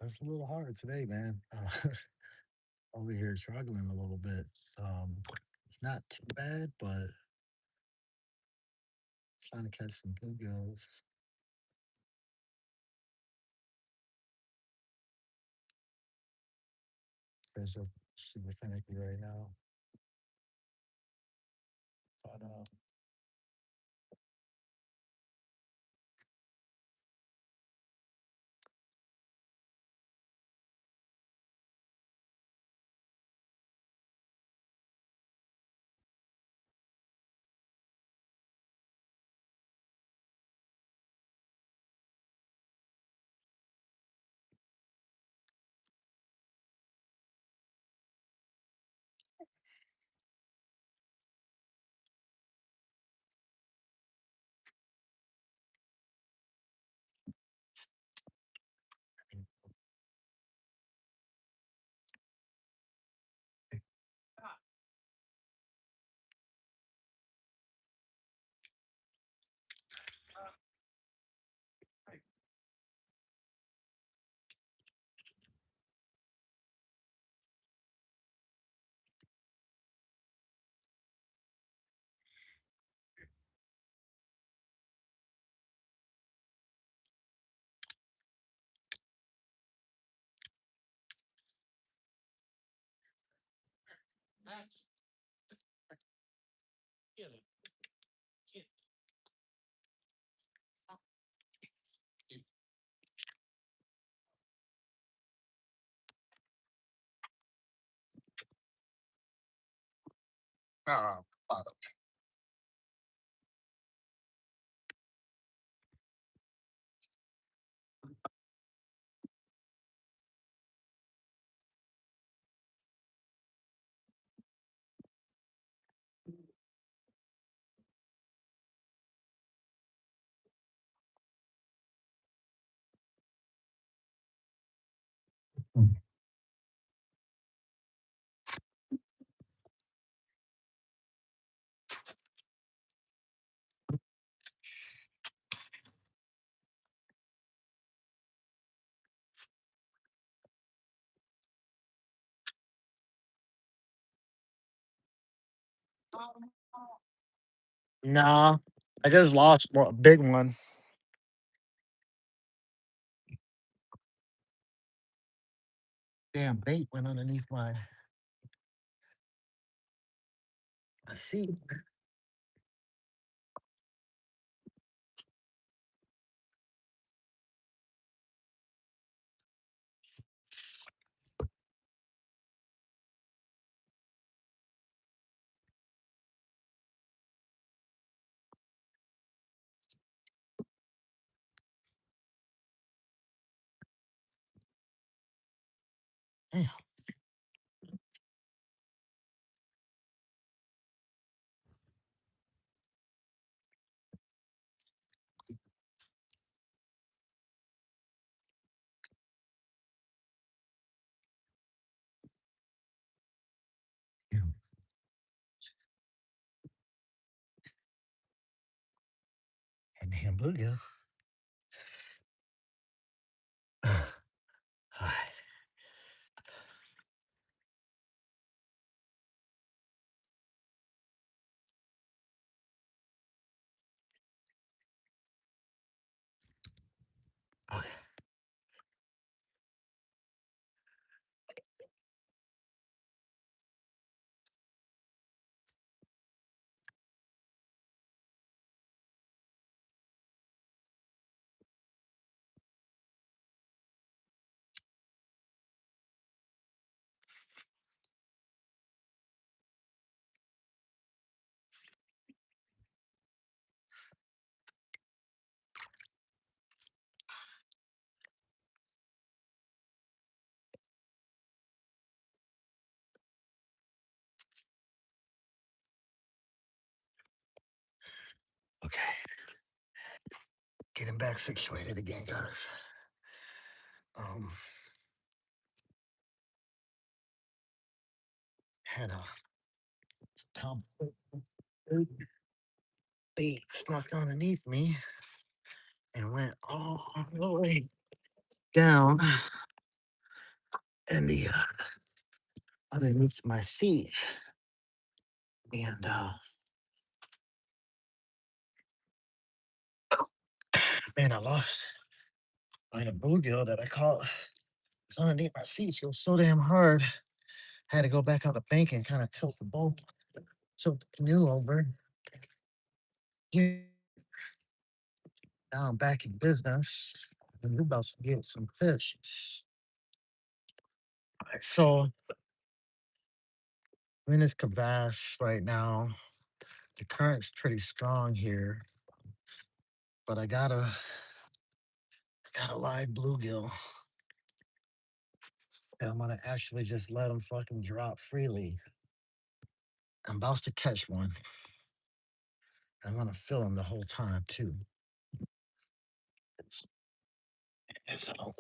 That's a little hard today, man. Over here struggling a little bit. It's not too bad, but trying to catch some bluegills. Fish are super finicky right now. But Get it. Get it. Ah, nah, I just lost a big one. Damn bait went underneath my seat. Damn. Damn. And damn bluegill. Alright. Okay, getting back situated again, guys. Um, had a top bait snuck underneath me and went all the way down in the underneath my seat. And man, I lost like a bluegill that I caught. It's underneath my seat. So it was so damn hard. I had to go back on the bank and kind of tilt the boat, tilt the canoe over. Get down back in business. And we're about to get some fish. Alright, so I'm in this crevasse right now. The current's pretty strong here, but I got a live bluegill. And I'm gonna actually just let him fucking drop freely. I'm about to catch one. I'm gonna film him the whole time too. It's, it's not.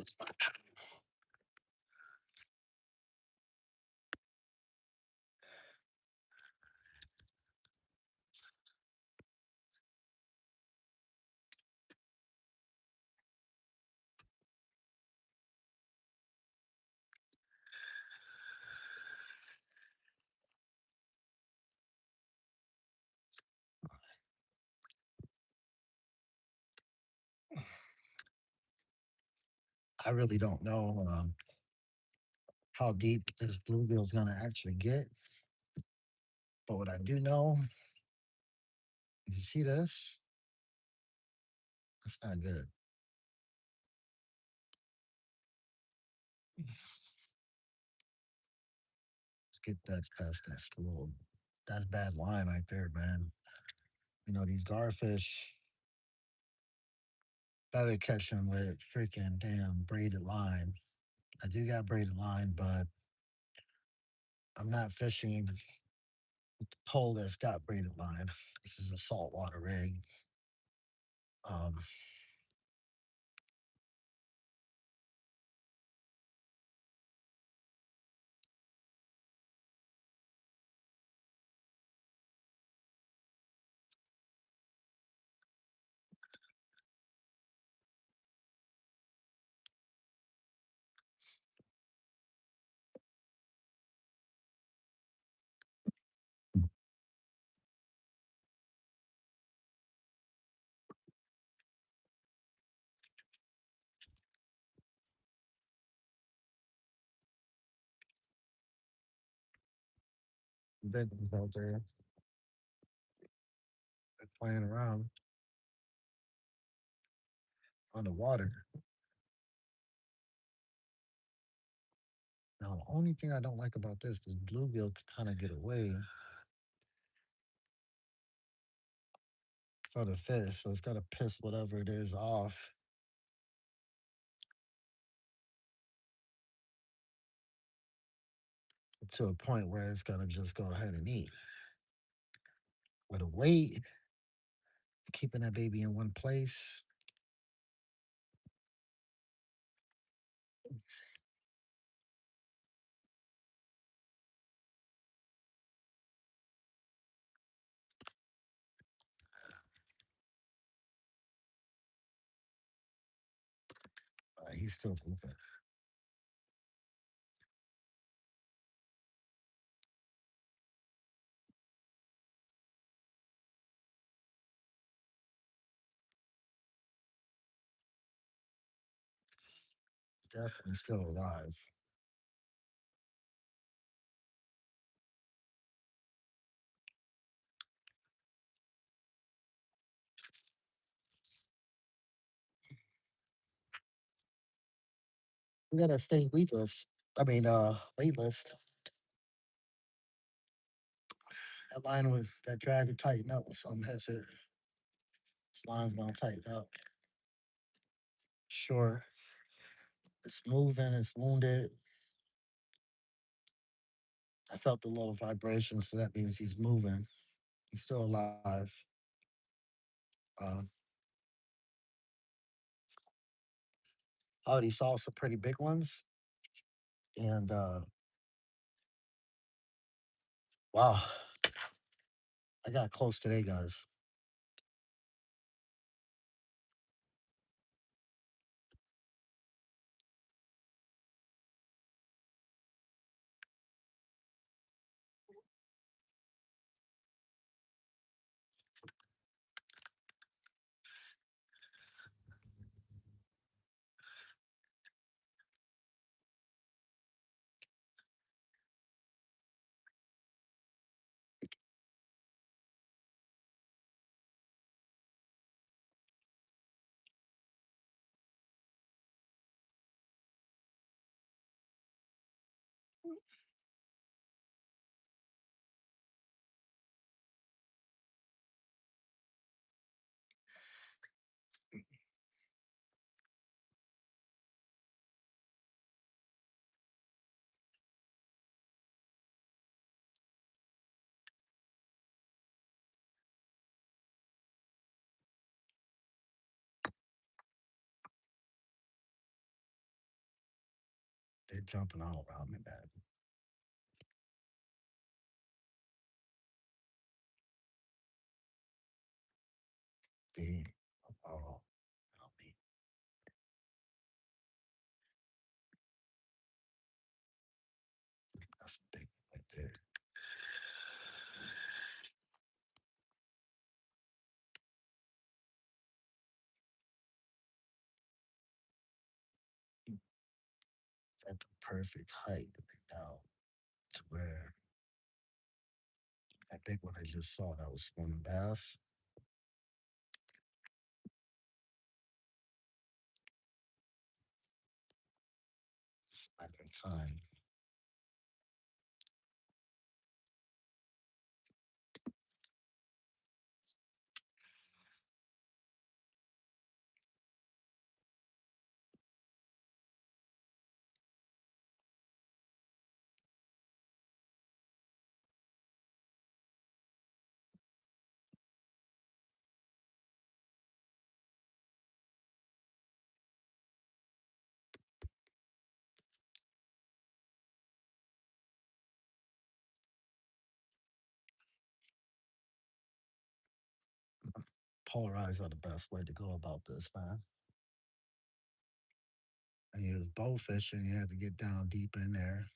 I really don't know how deep this bluegill is gonna actually get, but what I do know, you see this? That's not good. Let's get that past that school. That's bad line right there, man. You know, these garfish, better catch them with freaking damn braided line. I do got braided line, but I'm not fishing pole that's got braided line. This is a saltwater rig. Um, big ones out there, they're playing around underwater. Now, the only thing I don't like about this bluegill can kind of get away for the fish, so it's got to piss whatever it is off to a point where it's gonna just go ahead and eat. With a weight, keeping that baby in one place, he's still moving. Definitely still alive. We gotta stay weightless. I mean, weightless. That line with that drag will tighten up when something hits it. This line's gonna tighten up. Sure, it's moving, it's wounded. I felt the little vibration, so that means he's moving. He's still alive. Uh, I already saw some pretty big ones, and wow, I got close today, guys. They're jumping all around me, man. They all around me. That's a big one right there. It's at the perfect height now to where that big one I just saw that was swimming bass. It's a matter of time. Polarize are the best way to go about this, man. And you was bow fishing, you had to get down deep in there.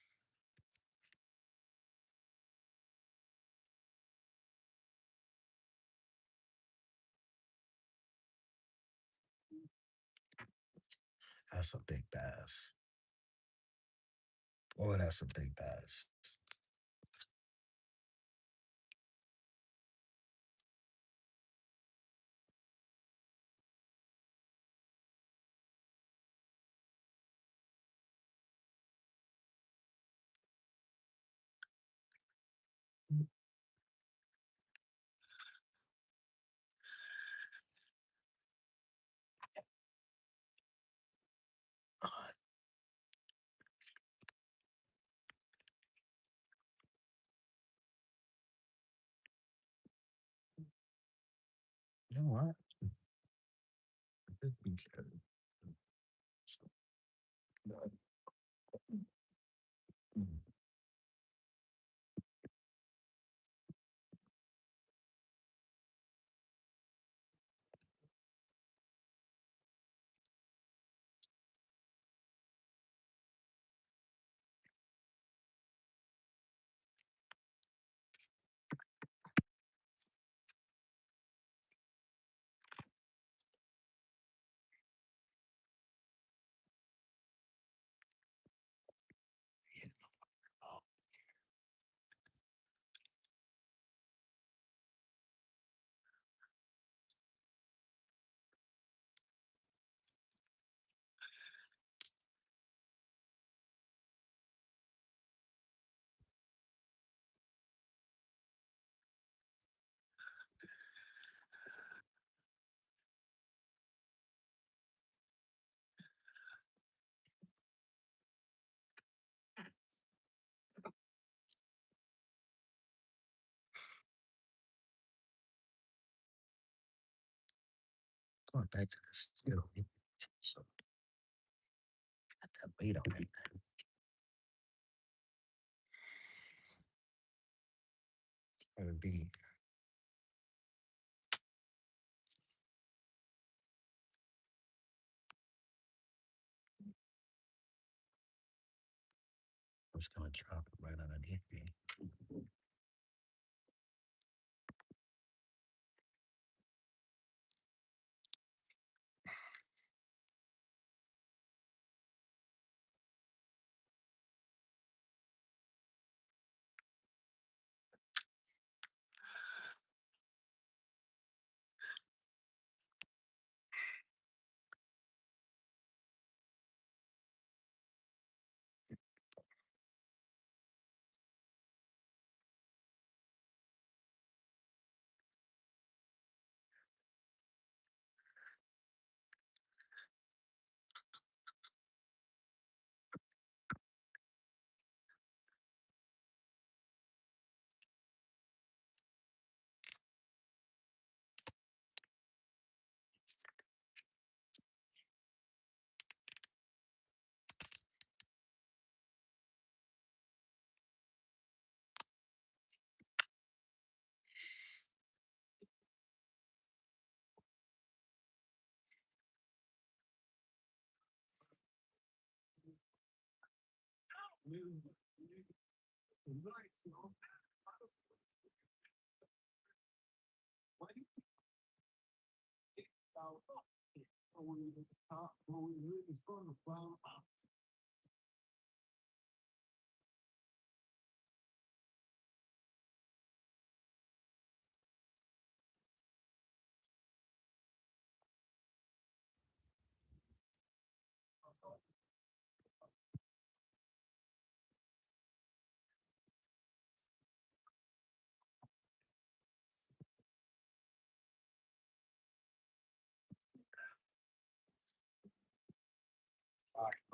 That's a big bass. Boy, that's a big bass. You know what? Just be careful. going back to this. So got that weight on it. It would be I'm just gonna drop it right underneath me.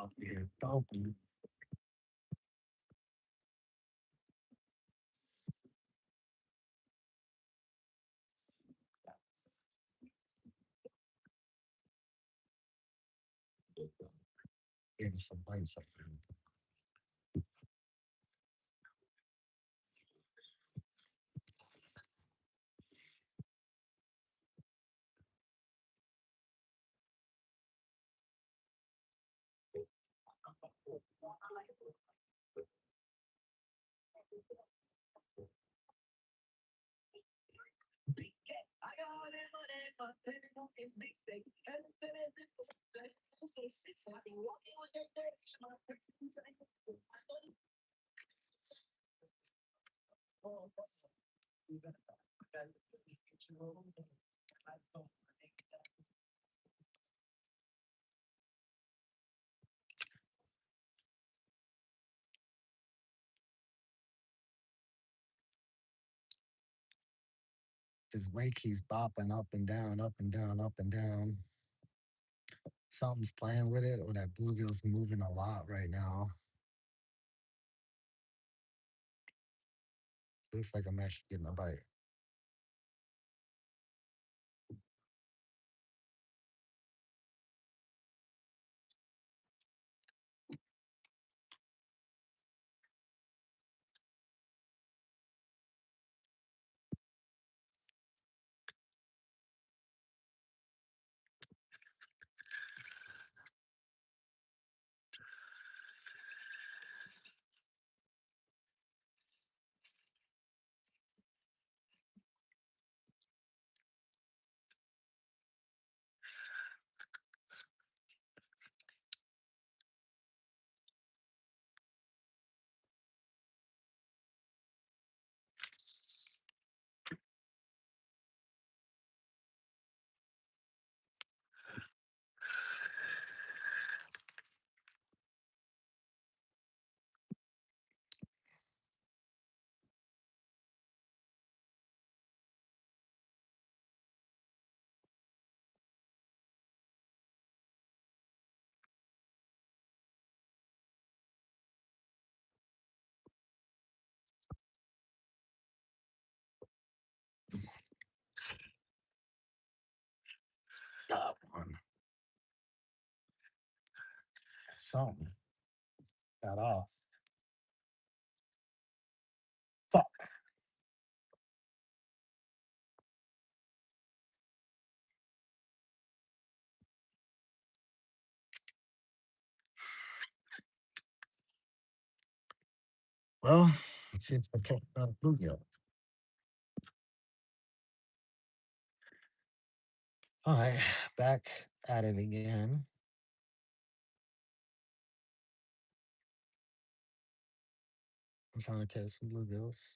Up here, don't be getting some bites up there. This weight keeps bopping up and down, up and down, up and down. Something's playing with it, or that bluegill's moving a lot right now. Looks like I'm actually getting a bite. something got off. Fuck. Well, it seems like bluegill. All right, back at it again. I'm trying to catch some bluegills.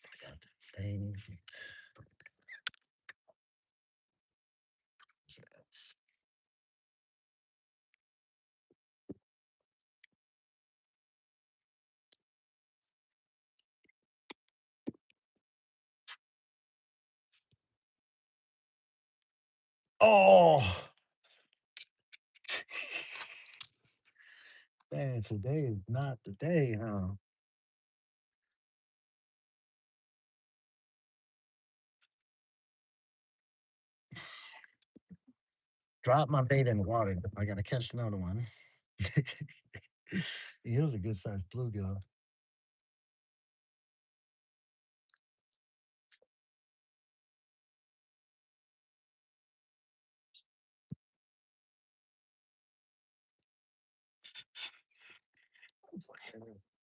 I got the thing. Oh, man, today is not the day, huh? Drop my bait in the water. I gotta catch another one. He was a good sized bluegill.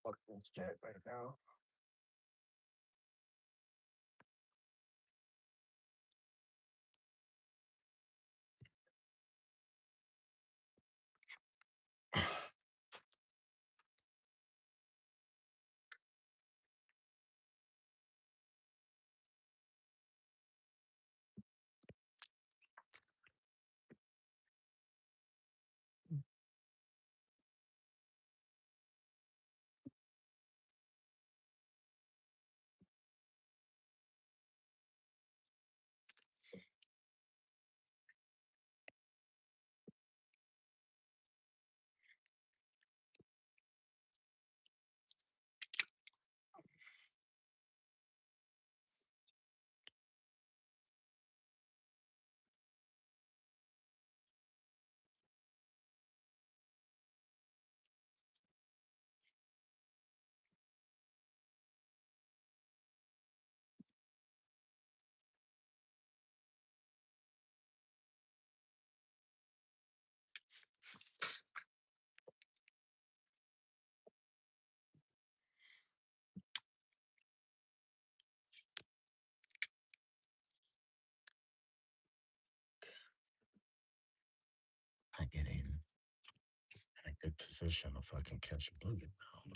Fucking scared right now. not getting in a good position to fucking catch a bluegill now.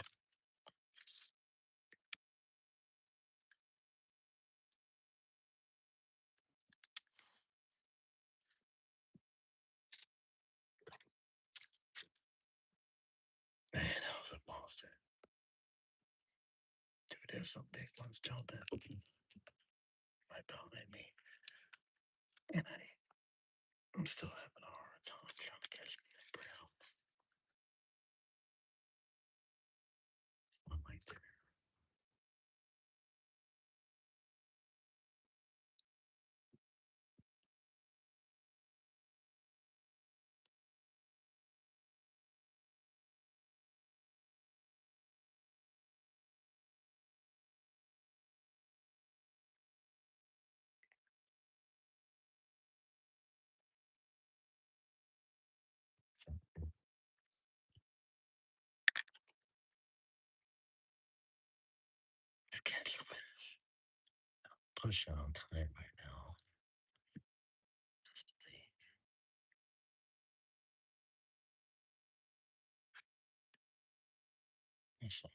Man, that was a monster. Dude, there's some big ones jumping right behind me. And I'm still having a hard time trying to catch me that brown. One right there. Let's catch a fish. Pushing on time right now. Just to see. So,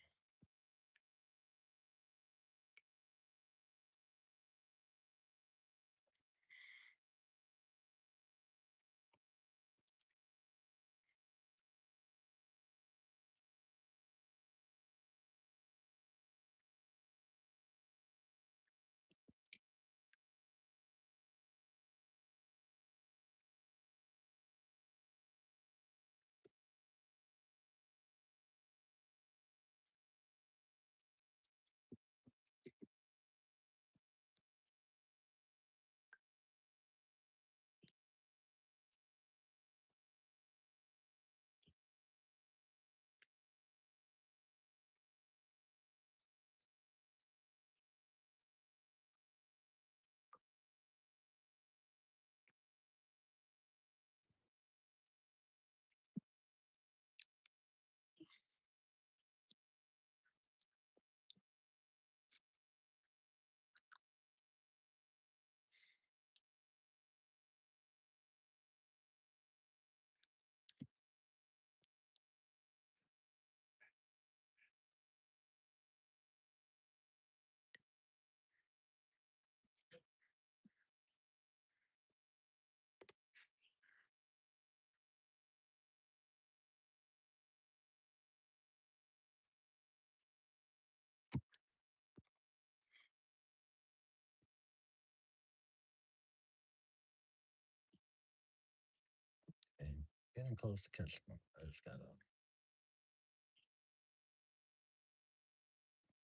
and getting close to catching one. I just gotta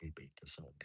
rebait this hook.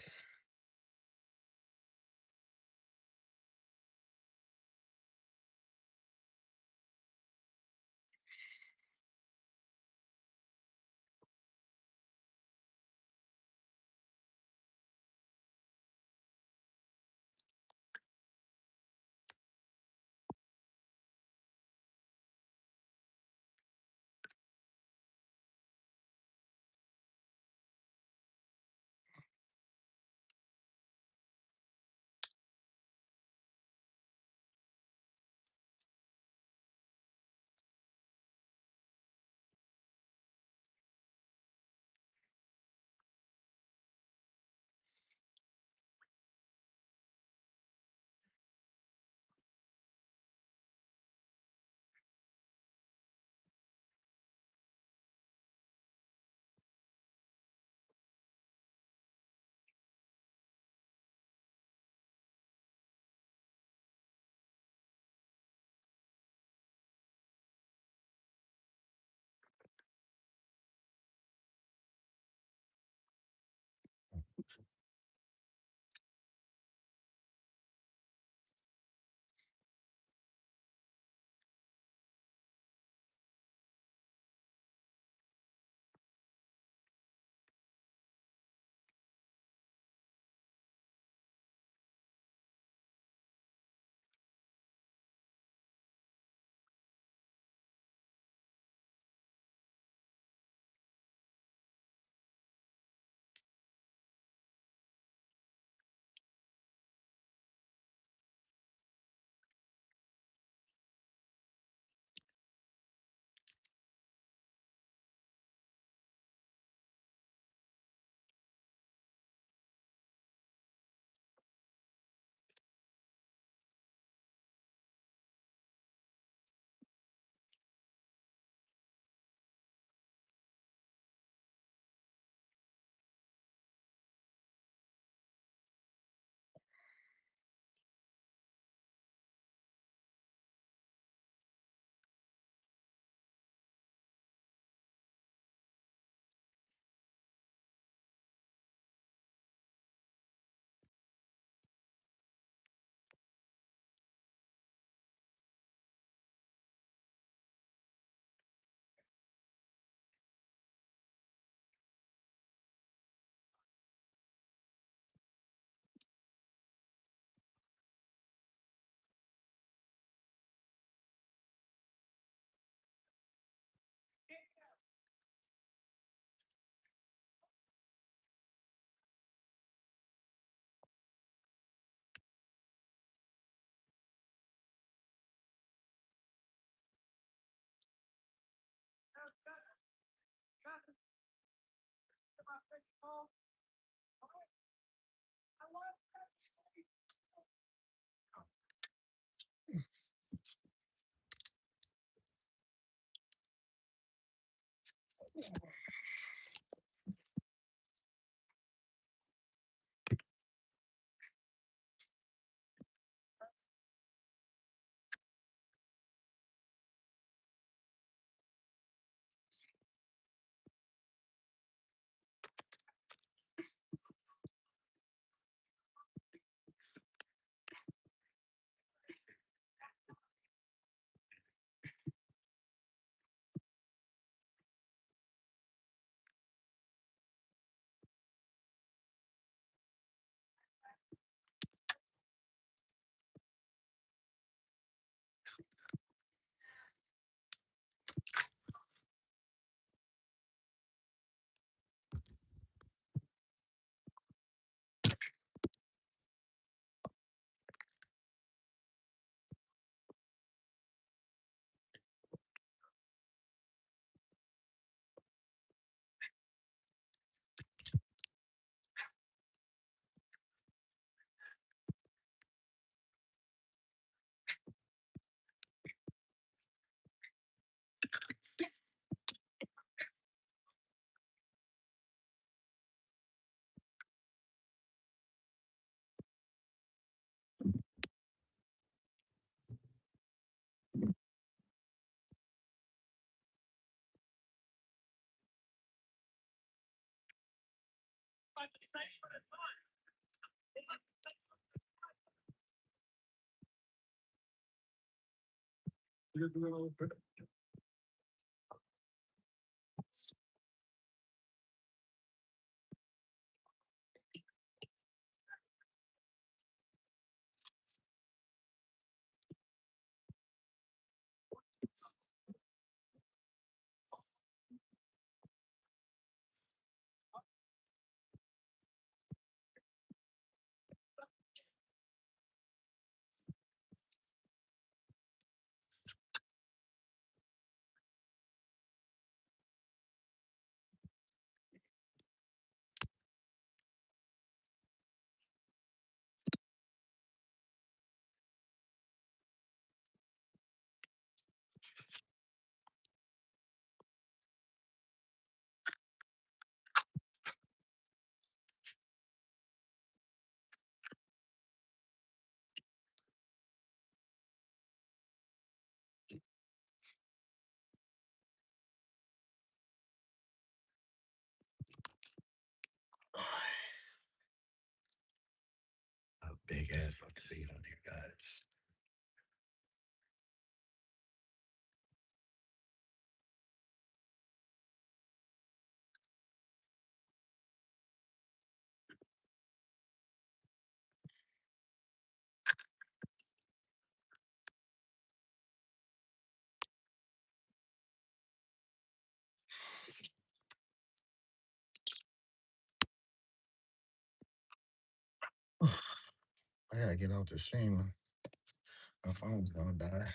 A big ass fucking feet on here, guys. I gotta get out the stream. My phone's gonna die.